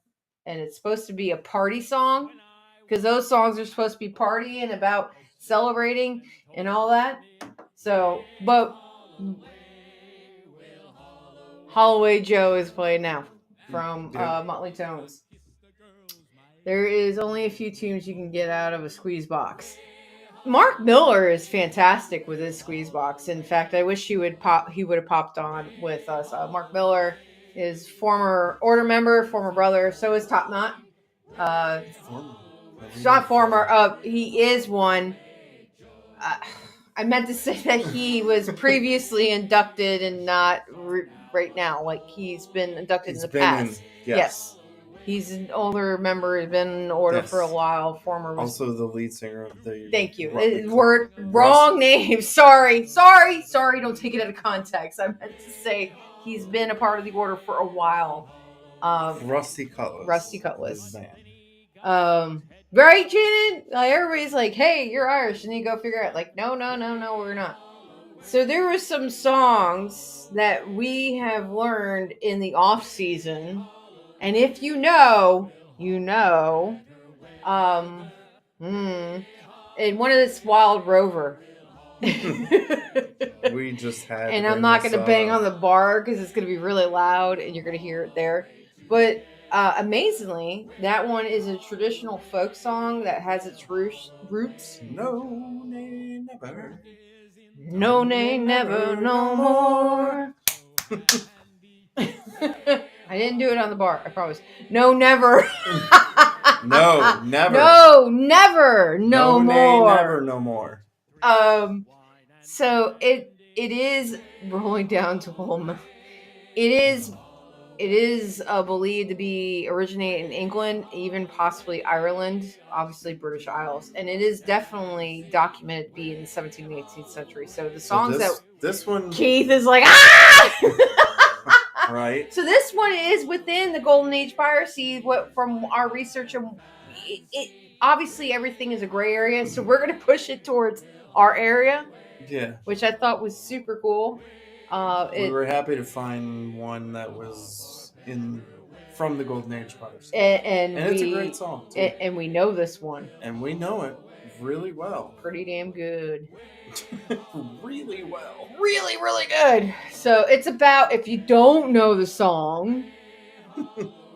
and it's supposed to be a party song. Because those songs are supposed to be partying, about celebrating and all that. So, but Holloway Joe is playing now from Motley Tones. There is only a few tunes you can get out of a squeeze box. Mark Miller is fantastic with his squeeze box. In fact, I wish he would have popped on with us. Mark Miller is former Order member, former brother. So is Top Knot. Not former. He is one. I meant to say that he was previously inducted and not right now. Like he's been inducted in the past. Yes. He's an older member. He's been in Order for a while. Former. Also the lead singer of the. Thank you. Wrong name. Sorry. Don't take it out of context. I meant to say he's been a part of the Order for a while. Rusty Cutlass. Right, Janet? Everybody's like, hey, you're Irish. And you go figure out, like, no, we're not. So there were some songs that we have learned in the off season. And if you know, you know. And one of this Wild Rover. We just had. And I'm not going to bang on the bar because it's going to be really loud and you're going to hear it there. But amazingly, that one is a traditional folk song that has its roots. No, nay, never. No, nay, never, no more. I didn't do it on the bar, I promise. No, never. No, never. No, never, no more. Nay, never, no more. So it is rolling down to home. It is believed to be originated in England, even possibly Ireland, obviously British Isles, and it is definitely documented to be in the 17th and 18th century. So the songs this one Keith is like, ah! Right. So this one is within the Golden Age piracy. From our research, it obviously everything is a gray area, so we're going to push it towards our area. Yeah. Which I thought was super cool. We were happy to find one that was from the Golden Age piracy. And it's a great song, too. And we know this one. And we know it really well. Pretty damn good. Really well. Really, really good. So it's about, if you don't know the song,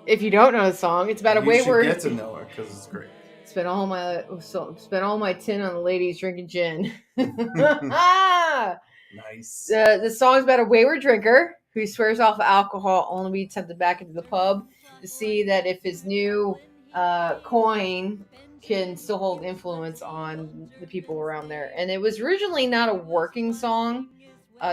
it's about a wayward... You should get to know it because it's great. Spent all my tin on the ladies drinking gin. Nice. The song's about a wayward drinker who swears off alcohol only to be tempted back into the pub to see that if his new coin can still hold influence on the people around there. And it was originally not a working song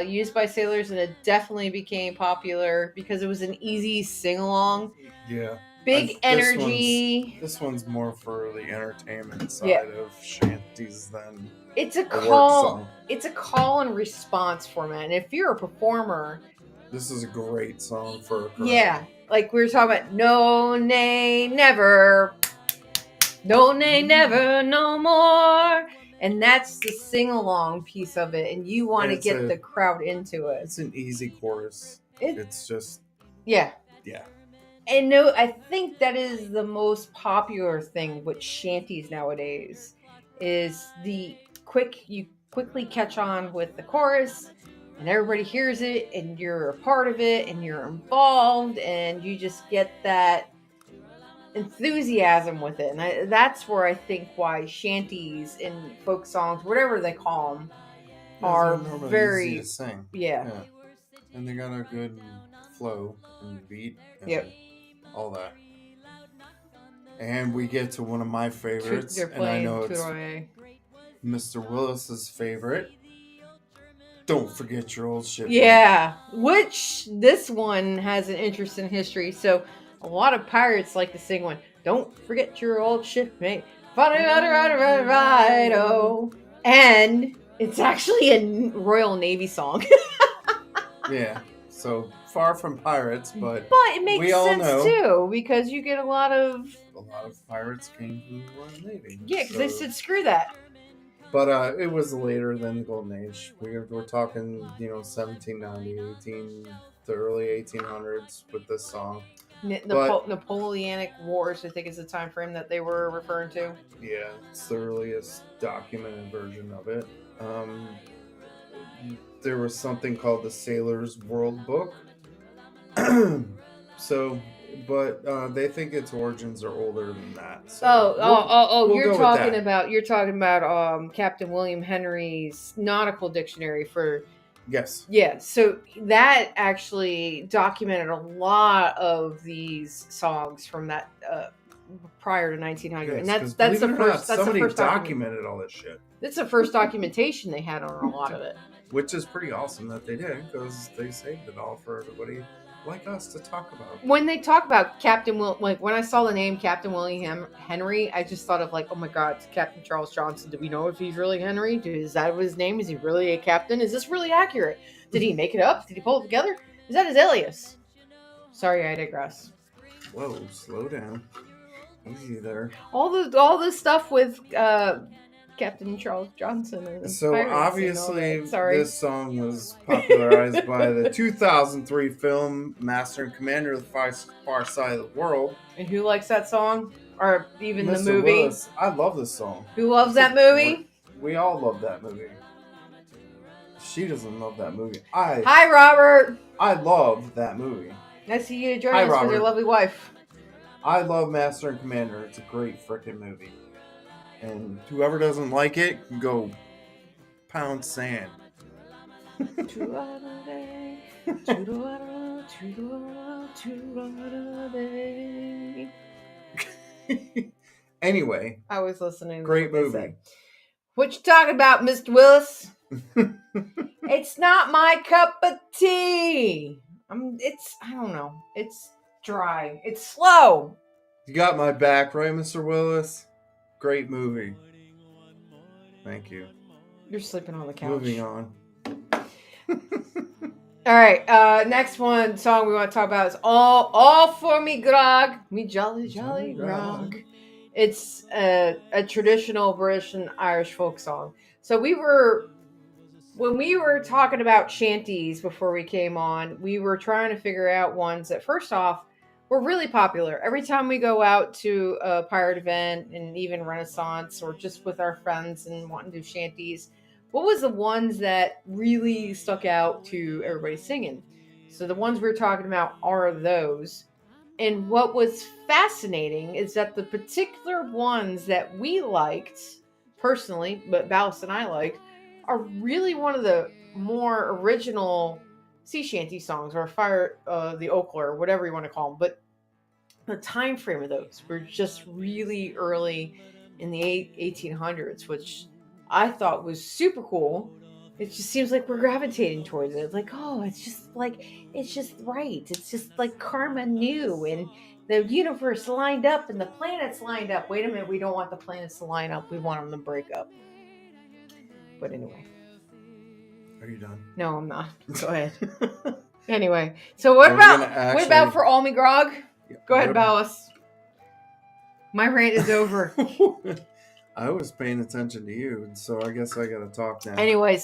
used by sailors, and it definitely became popular because it was an easy sing-along. Yeah. Big energy. This one's more for the entertainment side of shanties than it's a call. It's a call and response format. And if you're a performer, this is a great song for a crowd. Yeah, like we were talking about, no, nay, never, no, nay, never, no more. And that's the sing-along piece of it, and you want to get the crowd into it. It's an easy chorus. It's just yeah. And no, I think that is the most popular thing with shanties nowadays is you quickly catch on with the chorus and everybody hears it and you're a part of it and you're involved and you just get that enthusiasm with it. And that's where I think why shanties and folk songs, whatever they call them, are very easy to sing. Yeah. And they got a good flow and beat and all that. And we get to one of my favorites, They're and I playing know it's Turoy. Mr. Willis's favorite. Don't forget your old shit. Yeah, which this one has an interesting history. So a lot of pirates like to sing one. Don't forget your old shipmate. Oh. And it's actually a Royal Navy song. Yeah. So far from pirates, but it makes we all sense know too, because you get a lot of pirates came from the Royal Navy. yeah, because they said screw that. But it was later than the Golden Age. We're talking, 1790, the early 1800s with this song. Napoleonic Wars, I think, is the time frame that they were referring to. Yeah, it's the earliest documented version of it. There was something called the Sailor's World Book. But they think its origins are older than that. So we'll you're talking about Captain William Henry's nautical dictionary for yes. Yeah, so that actually documented a lot of these songs from that prior to 1900, yes, and that's the first. That's somebody the first documented all this shit. That's the first documentation they had on a lot of it, which is pretty awesome that they did, because they saved it all for everybody like us to talk about. When they talk about Captain when I saw the name Captain William Henry, I just thought of oh my God, it's Captain Charles Johnson. Do we know if he's really Henry? Is that his name? Is he really a captain? Is this really accurate? Did he make it up? Did he pull it together? Is that his alias? Sorry, I digress. Whoa, slow down. Easy there. All the stuff with Captain Charles Johnson. And so obviously, this song was popularized by the 2003 film Master and Commander of the Far Side of the World. And who likes that song? Or even Mr. the movie? Willis. I love this song. Who loves that movie? We all love that movie. She doesn't love that movie. Hi, Robert. I love that movie. Nice to you join us with your lovely wife. I love Master and Commander. It's a great freaking movie. And whoever doesn't like it can go pound sand. Anyway. I was listening. Great movie. What you talking about, Mr. Willis? It's not my cup of tea. I don't know. It's dry. It's slow. You got my back, right, Mr. Willis? Great movie. Thank you. You're sleeping on the couch. Moving on. All right. Next song we want to talk about is All For Me Grog. Me jolly, jolly grog. It's a traditional British and Irish folk song. So when we were talking about shanties before we came on, we were trying to figure out ones that, first off, were really popular. Every time we go out to a pirate event and even Renaissance or just with our friends and wanting to do shanties, what was the ones that really stuck out to everybody singing? So the ones we're talking about are those. And what was fascinating is that the particular ones that we liked, personally, but Ballast and I liked, are really one of the more original sea shanty songs, or the Oakler, or whatever you want to call them. But the time frame of those were just really early in the 1800s, which I thought was super cool. It just seems like we're gravitating towards it. It's it's just right. It's just like karma knew, and the universe lined up, and the planets lined up. Wait a minute, we don't want the planets to line up. We want them to break up. But anyway. Are you done? No, I'm not. Go ahead. Anyway, so what about For All Me Grog? Yeah, go ahead, Ballast. My rant is over. I was paying attention to you, so I guess I gotta talk now. Anyway,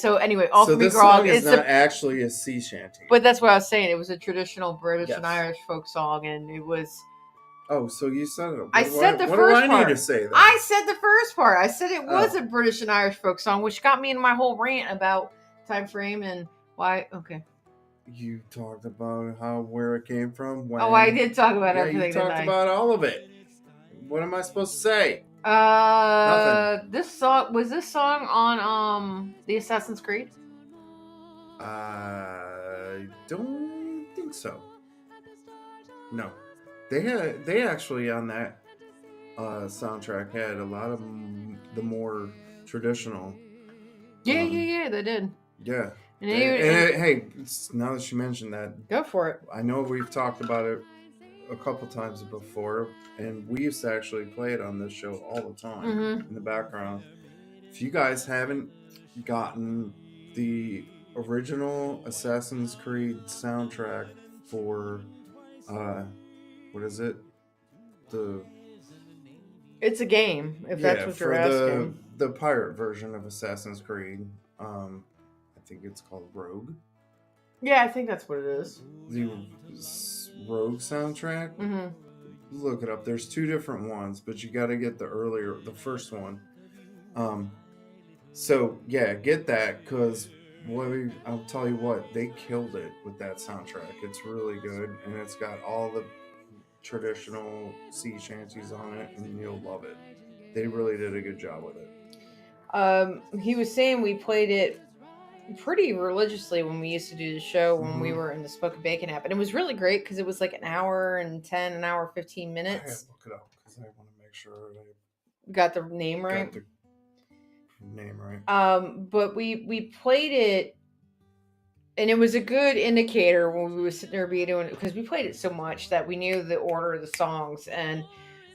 All For Me Grog is not actually a sea shanty. But that's what I was saying. It was a traditional British and Irish folk song, and it was. Oh, so you said it. I said the first part. What do I need to say then? I said the first part. I said it was a British and Irish folk song, which got me in my whole rant about time frame and why. Okay. You talked about where it came from. When, I did talk about everything. You talked about all of it. What am I supposed to say? Nothing. This song on the Assassin's Creed? I don't think so. No. They actually on that soundtrack had a lot of the more traditional. Yeah, they did. Yeah. And Hey, now that you mentioned that, go for it. I know we've talked about it a couple times before, and we used to actually play it on this show all the time in the background. If you guys haven't gotten the original Assassin's Creed soundtrack for what is it? It's a game, if that's what you're For asking. the pirate version of Assassin's Creed. I think it's called Rogue. Yeah, I think that's what it is. The Rogue soundtrack. Look it up. There's two different ones, but you got to get the first one. So yeah, get that, because I'll tell you what, they killed it with that soundtrack. It's really good, and it's got all the traditional sea shanties on it, and you'll love it. They really did a good job with it. He was saying we played it pretty religiously when we used to do the show when we were in the Smoke and Bacon app, and it was really great because it was like an hour 15 minutes. I have to look it up because I want to make sure I got the name right. But we played it, and it was a good indicator when we were sitting there doing it, because we played it so much that we knew the order of the songs, and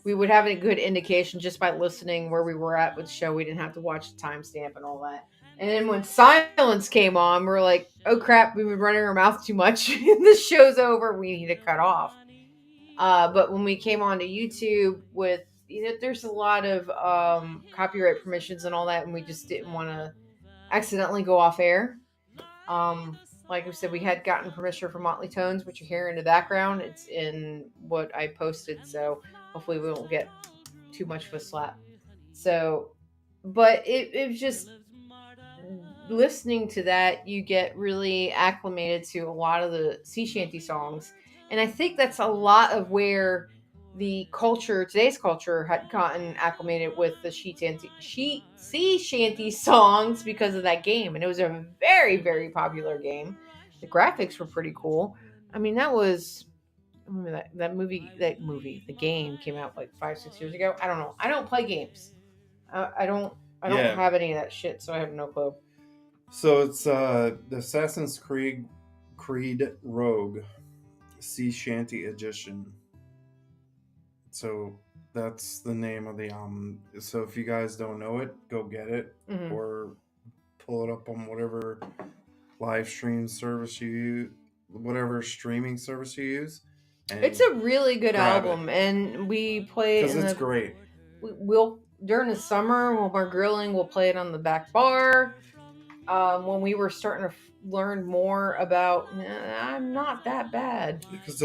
we would have a good indication just by listening where we were at with the show. We didn't have to watch the timestamp and all that. And then when silence came on, we're like, oh crap, we've been running our mouth too much. The show's over. We need to cut off. But when we came onto YouTube with, there's a lot of copyright permissions and all that, and we just didn't want to accidentally go off air. Like I said, we had gotten permission from Motley Tones, which you hear in the background. It's in what I posted, so hopefully we won't get too much of a slap. So, but it was just listening to that, you get really acclimated to a lot of the sea shanty songs. And I think that's a lot of where the culture, today's culture, had gotten acclimated with the sea shanty songs because of that game. And it was a very, very popular game. The graphics were pretty cool. I mean, that was, I remember the game came out like 5-6 years ago. I don't know. I don't play games. I don't have any of that shit, so I have no clue. So it's the Assassin's Creed Rogue Sea Shanty Edition. So that's the name of the album. So if you guys don't know it, go get it or pull it up on whatever live stream service you use, whatever streaming service you use. It's a really good album, and we play it because it's great. We'll during the summer when we're grilling, we'll play it on the back bar. When we were starting to learn more about, I'm not that bad. Because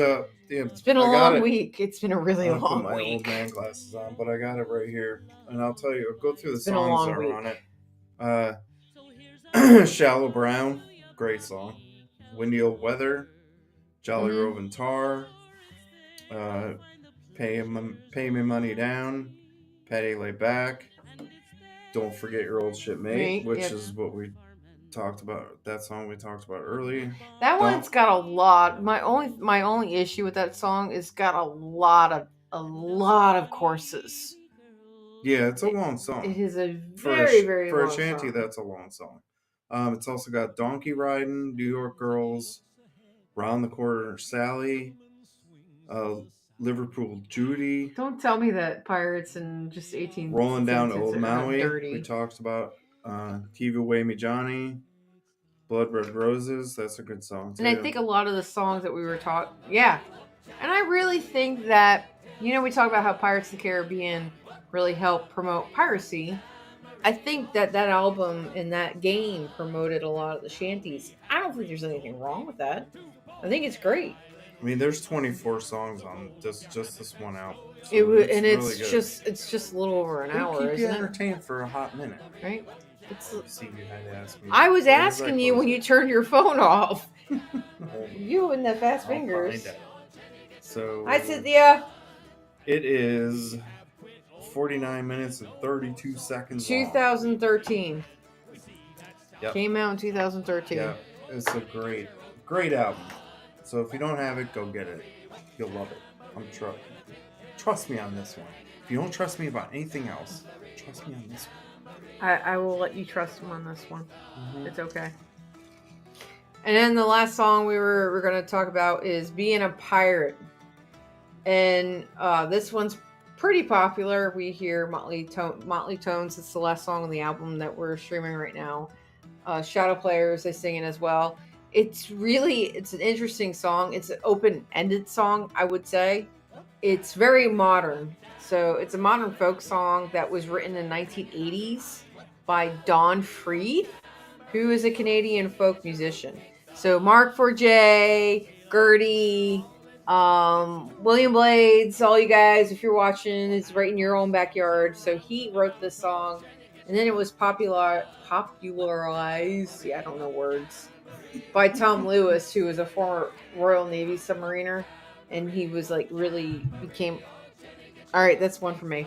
it's been a long week. It's been a really long week. I put my old man glasses on, but I got it right here, and I'll tell you. I'll go through the songs that are on it. Shallow Brown, great song. Windy Old Weather, Jolly Roving Tar, Pay Me Money Down, Patty Lay Back, Don't Forget Your Old Shipmate, which is what we talked about. That song we talked about earlier. That one's got a lot. My only issue with that song is got a lot of courses. Yeah, it's a long song. It is a very for long a shanty. Song. That's a long song. It's also got Donkey Riding, New York Girls, Round the Corner Sally, Liverpool Judy. Don't tell me that Pirates and just 18 Rolling Down Old Maui. We talked about Give Away Me Johnny, Blood Red Roses. That's a good song too. And I think a lot of the songs that we were taught, and I really think that, we talk about how Pirates of the Caribbean really helped promote piracy. I think that album and that game promoted a lot of the shanties. I don't think there's anything wrong with that. I think it's great. I mean, there's 24 songs on just this one album. So it's just a little over an hour. Keep you entertained for a hot minute, right? See, you had to ask me. I was asking you when you turned your phone off. You and the fast fingers. So I said, yeah. It is 49 minutes and 32 seconds. 2013. Yep. Came out in 2013. Yeah, it's a great album. So if you don't have it, go get it. You'll love it. Trust me on this one. If you don't trust me about anything else, trust me on this one. I will let you trust him on this one. Mm-hmm. It's okay. And then the last song we're going to talk about is Being a Pirate. And this one's pretty popular. We hear Motley Tones. It's the last song on the album that we're streaming right now. Shadow Players, they sing it as well. It's an interesting song. It's an open-ended song, I would say. It's very modern. So it's a modern folk song that was written in the 1980s by Don Freed, who is a Canadian folk musician. So Mark 4J, Gertie, William Blades, all you guys, if you're watching, it's right in your own backyard. So he wrote this song, and then it was popularized. Yeah, I don't know words. By Tom Lewis, who was a former Royal Navy submariner, and he was like became. All right, that's one for me.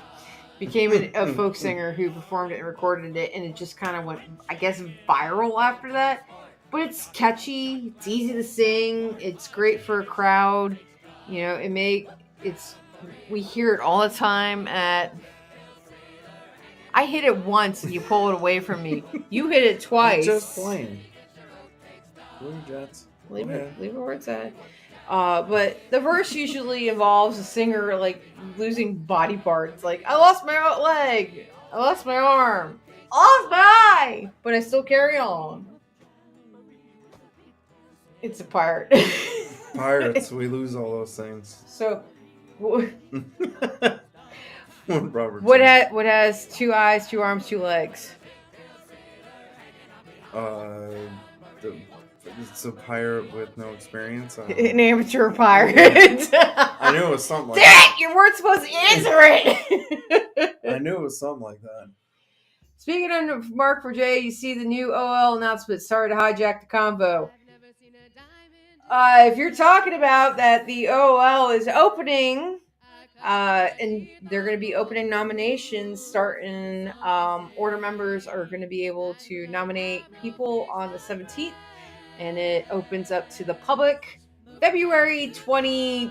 Became a folk singer who performed it and recorded it, and it just kind of went, I guess, viral after that. But it's catchy. It's easy to sing. It's great for a crowd. You know, we hear it all the time at. I hit it once and you pull it away from me. You hit it twice. I'm just playing. Leave it where it's at. But the verse usually involves a singer like losing body parts. Like, I lost my leg. I lost my arm. I lost my eye. But I still carry on. It's a pirate. Pirates, we lose all those things. So, Robert. what has 2 eyes, 2 arms, 2 legs? It's a pirate with no experience. An amateur pirate. I knew it was something like that. You weren't supposed to answer it. I knew it was something like that. Speaking of Mark 4J, you see the new OL announcement. Sorry to hijack the convo. If you're talking about that, the OL is opening, and they're going to be opening nominations starting. Order members are going to be able to nominate people on the 17th, and it opens up to the public February 25th.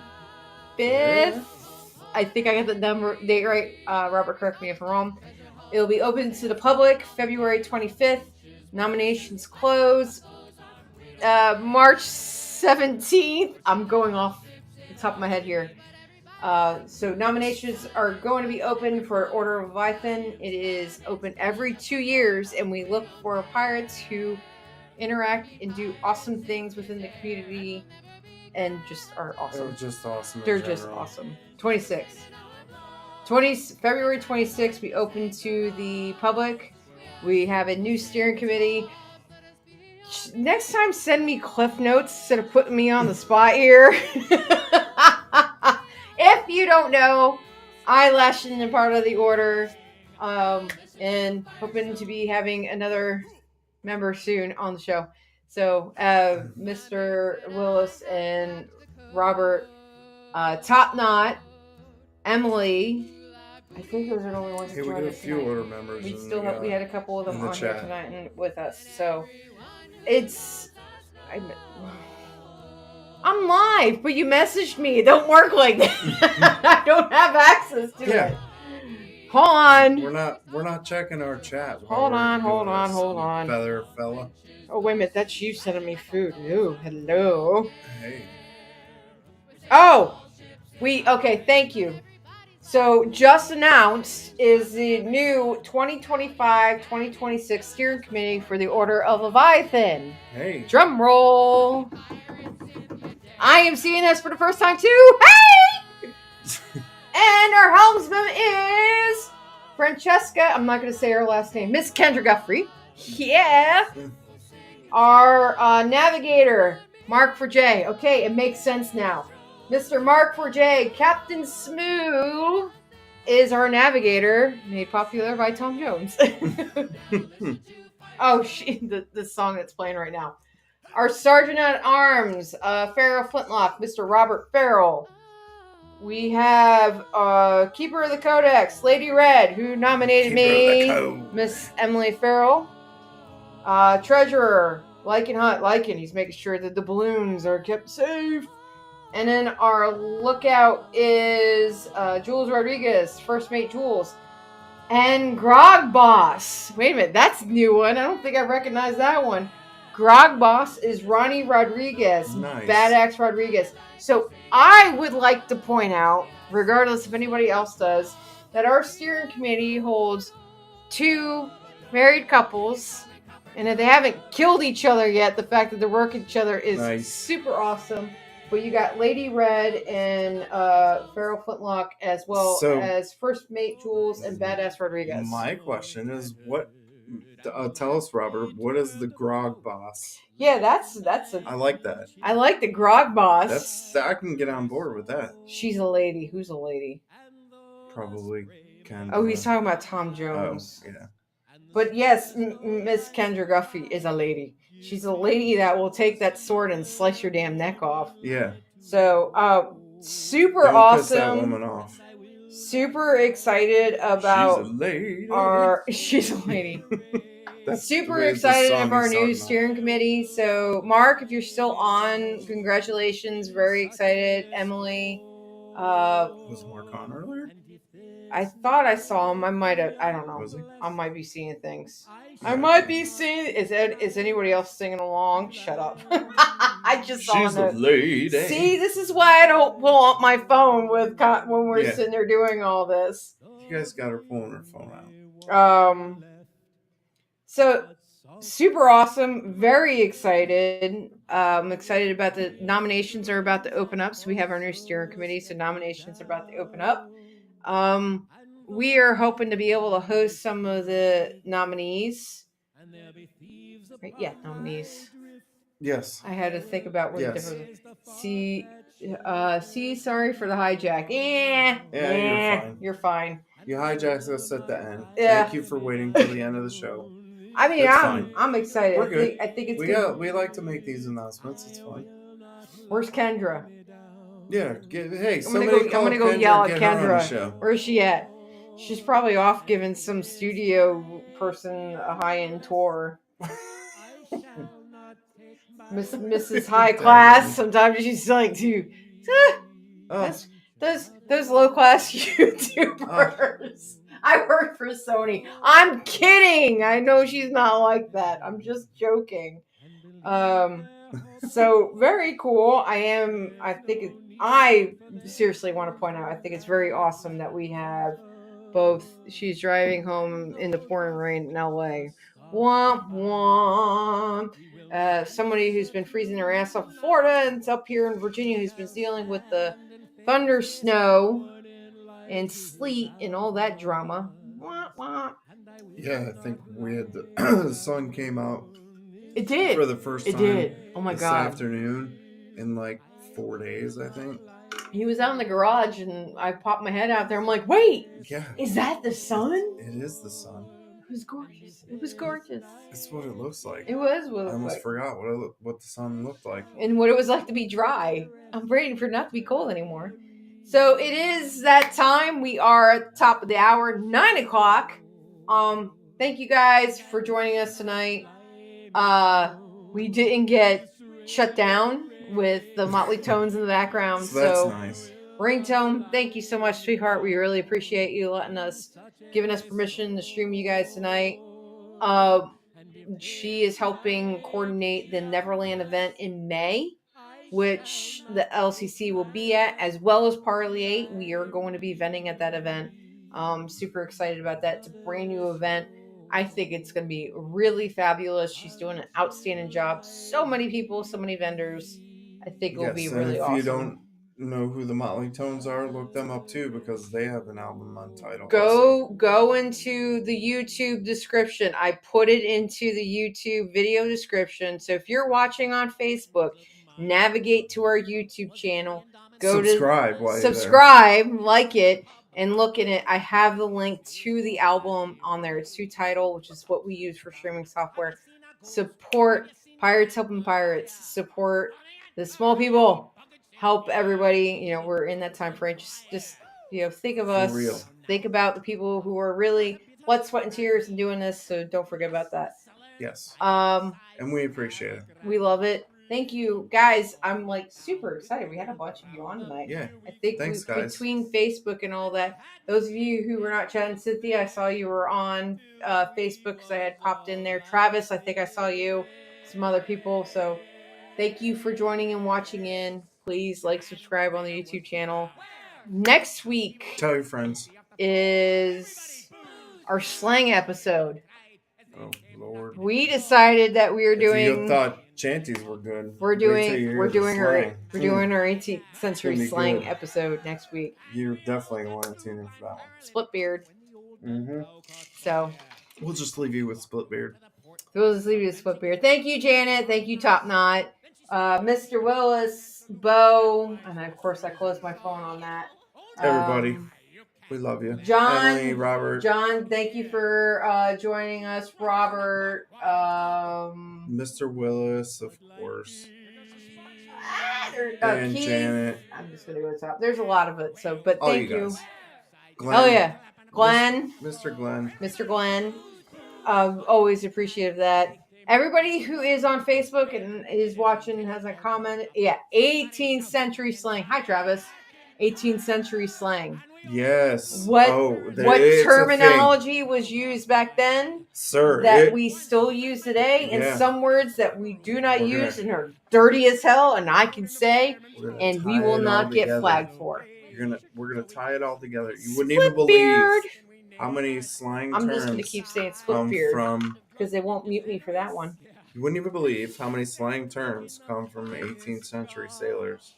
I think I got the date right. Robert, correct me if I'm wrong. It'll be open to the public February 25th. Nominations close March 17th. I'm going off the top of my head here. So nominations are going to be open for Order of Leviathan. It is open every 2 years, and we look for pirates who interact and do awesome things within the community and just are awesome. They're just awesome. They're just awesome. February 26th, we open to the public. We have a new steering committee. Next time, send me cliff notes instead of putting me on the spot here. If you don't know, I Lashin am part of the order, and hoping to be having another member soon on the show. So, Mr. Willis and Robert, Top Knot, Emily. I think those are the only ones that we joined got a us few tonight. order members. We had a couple of them on chat here tonight and with us. So I'm live, but you messaged me. It don't work like that. I don't have access to it. Hold on. We're not checking our chat. Hold on. Feather fella. Oh, wait a minute. That's you sending me food. Ooh, hello. Hey. Oh, okay. Thank you. So just announced is the new 2025-2026 steering committee for the Order of Leviathan. Hey. Drum roll. I am seeing this for the first time too. Hey! And our helmsman is Francesca. I'm not going to say her last name. Miss Kendra Guthrie. Yeah. Our navigator, Mark 4J. Okay, it makes sense now. Mr. Mark 4J, Captain Smooth, is our navigator, made popular by Tom Jones. Oh, the song that's playing right now. Our Sergeant at Arms, Farrell Flintlock, Mr. Robert Farrell. We have Keeper of the Codex, Lady Red, who nominated me, Miss Emily Farrell. Treasurer, Lycan Hunt, Lycan. He's making sure that the balloons are kept safe. And then our lookout is Jules Rodriguez, First Mate Jules. And Grog Boss. Wait a minute, that's a new one. I don't think I recognize that one. Grog Boss is Ronnie Rodriguez, Nice. Badax Rodriguez. So I would like to point out, regardless if anybody else does, that our steering committee holds 2 married couples. And if they haven't killed each other yet, the fact that they're working each other is Nice. super awesome. But you got Lady Red and Farrell Flintlock, as well So- as First Mate Jules and Badass Rodriguez. My question is, what? Tell us, Robert. What is the Grog Boss? Yeah, that's I like that. I like the Grog Boss. I can get on board with that. She's a lady. Who's a lady? Probably Kendra. Oh, he's talking about Tom Jones. Oh, yeah. But yes, Miss Kendra Guffey is a lady. She's a lady that will take that sword and slice your damn neck off. Yeah. So, super Don't awesome. piss that woman off. Super excited about She's a lady. She's a lady. That's Super the way the excited song of our he's new talking about. steering committee. So, Mark, if you're still on, congratulations. Very excited. Emily. Was Mark on earlier? I thought I saw him. I might have. I don't know. Was he? I might be seeing things. Yeah. I might be seeing. Is anybody else singing along? Shut up. I just saw She's a it. lady. See, this is why I don't pull up my phone when we're Yeah. sitting there doing all this. You guys got her pulling her phone out. So super awesome. Very excited. I'm excited about the nominations are about to open up. So we have our new steering committee. So nominations are about to open up. We are hoping to be able to host some of the nominees. Right, yeah, nominees. Yes. I had to think about what Yes. the difference. C. Sorry for the hijack. Yeah, You're fine. You hijacked us at the end. Yeah. Thank you for waiting till the end of the show. I mean, That's fine. I'm excited. We're good. I think it's good. We like to make these announcements. It's fun. Where's Kendra? Yeah. Hey, I'm gonna go yell at get her on the Kendra. show. Where's she at? She's probably off giving some studio person a high-end tour. Mrs. High Class. Sometimes she's like, dude, those low class YouTubers. I work for Sony. I'm kidding. I know she's not like that. I'm just joking. So very cool. I seriously want to point out, I think it's very awesome that we have both. She's driving home in the pouring rain in LA. Womp womp. Somebody who's been freezing their ass off in Florida and it's up here in Virginia who's been dealing with the thunder, snow, and sleet and all that drama. Womp womp. Yeah, I think we had the sun came out. It did. For the first time. It did. Oh my this god. afternoon in like 4 days, I think. He was out in the garage and I popped my head out there. I'm like, wait, yeah, is that the sun? It is the sun. It was gorgeous. It was gorgeous. That's what it looks like. It was what it I almost like. forgot what the sun looked like. And what it was like to be dry. I'm ready for it not to be cold anymore. So it is that time. We are at the top of the hour, 9 o'clock. Thank you guys for joining us tonight. We didn't get shut down with the Motley Tones in the background. So that's nice. Ringtone, thank you so much, sweetheart. We really appreciate you giving us permission to stream you guys tonight. She is helping coordinate the Neverland event in May, which the LCC will be at, as well as Parlay. We are going to be vending at that event. Super excited about that. It's a brand new event. I think it's going to be really fabulous. She's doing an outstanding job. So many people, so many vendors. I think it will be really awesome. If you don't know who the Motley Tones are, look them up too, because they have an album untitled. Go into the YouTube description. I put it into the YouTube video description. So if you're watching on Facebook, navigate to our YouTube channel. Subscribe, like it, and look at it. I have the link to the album on there. It's to Tidal, which is what we use for streaming software. Support Pirates Helping Pirates. Support the small people. Help everybody. We're in that time frame. Just think of us. Real. Think about the people who are really blood, sweat, and tears and doing this. So don't forget about that. Yes. And we appreciate it. We love it. Thank you, guys. I'm like super excited. We had a bunch of you on tonight. Yeah. I think Thanks, guys. between Facebook and all that, those of you who were not chatting, Cynthia, I saw you were on Facebook because I had popped in there. Travis, I think I saw you. Some other people. So thank you for joining and watching in. Please like, subscribe on the YouTube channel. Next week Tell your friends. is our slang episode. Oh Lord. We decided that we were If doing. you thought shanties were good, We're doing our 18th century gonna be slang good. episode next week. You're definitely going to tune in for that one. Split beard. Mm-hmm. So We'll just leave you with split beard. we'll just leave you with split beard. Thank you, Janet. Thank you, Top Knot. Mr. Willis, Bo, and of course I closed my phone on that. Everybody, we love you. John, Emily, Robert. John, thank you for joining us. Robert, Mr. Willis, of course. and Keith. Janet. I'm just gonna go to the top. There's a lot of it. So, but thank you. Glenn. Oh yeah, Glenn. Mr. Glenn. Mr. Glenn. Always appreciative of that. Everybody who is on Facebook and is watching has a comment. Yeah, 18th century slang. Hi, Travis. 18th century slang. Yes. What it's terminology was used back then, sir, that we still use today, and some words that we do not use and are dirty as hell, and I can say, and we will not get flagged for. We're gonna tie it all together. You wouldn't even believe how many slang terms. I'm just gonna keep saying split beard because they won't mute me for that one. You wouldn't even believe how many slang terms come from 18th century sailors.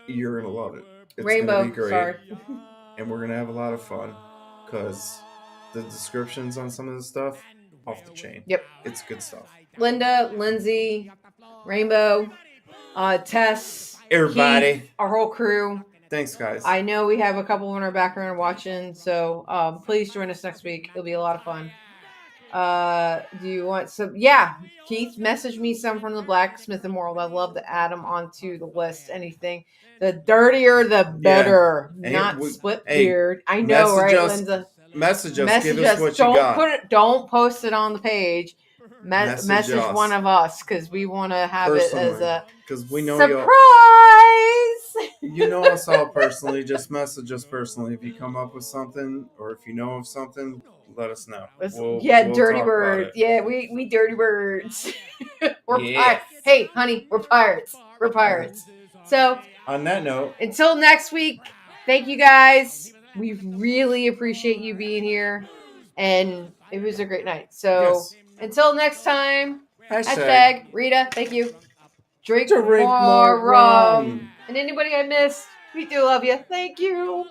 You're gonna love it. It's gonna be great. Sorry. And we're gonna have a lot of fun because the descriptions on some of the stuff off the chain. Yep, it's good stuff. Linda, Lindsay, Rainbow, Tess, everybody, Keith, our whole crew. Thanks, guys. I know we have a couple in our background watching, so please join us next week. It'll be a lot of fun. Do you want some? Yeah, Keith, message me some from the Blacksmith Immortal. I'd love to add them onto the list. Anything. The dirtier, the better. Not split beard. I know, right, Linda? Message us. Give us what you got. Don't post it on the page. Message one of us because we want to have personally, it as a we know surprise. You know us all personally. Just message us personally if you come up with something or if you know of something. Let us know. We'll dirty birds. Yeah, we dirty birds. We're pirates. Hey, honey, we're pirates. We're pirates. So, on that note, until next week, thank you guys. We really appreciate you being here, and it was a great night. So, until next time, hashtag Rita, thank you. Drink more rum. And anybody I missed, we do love you. Thank you.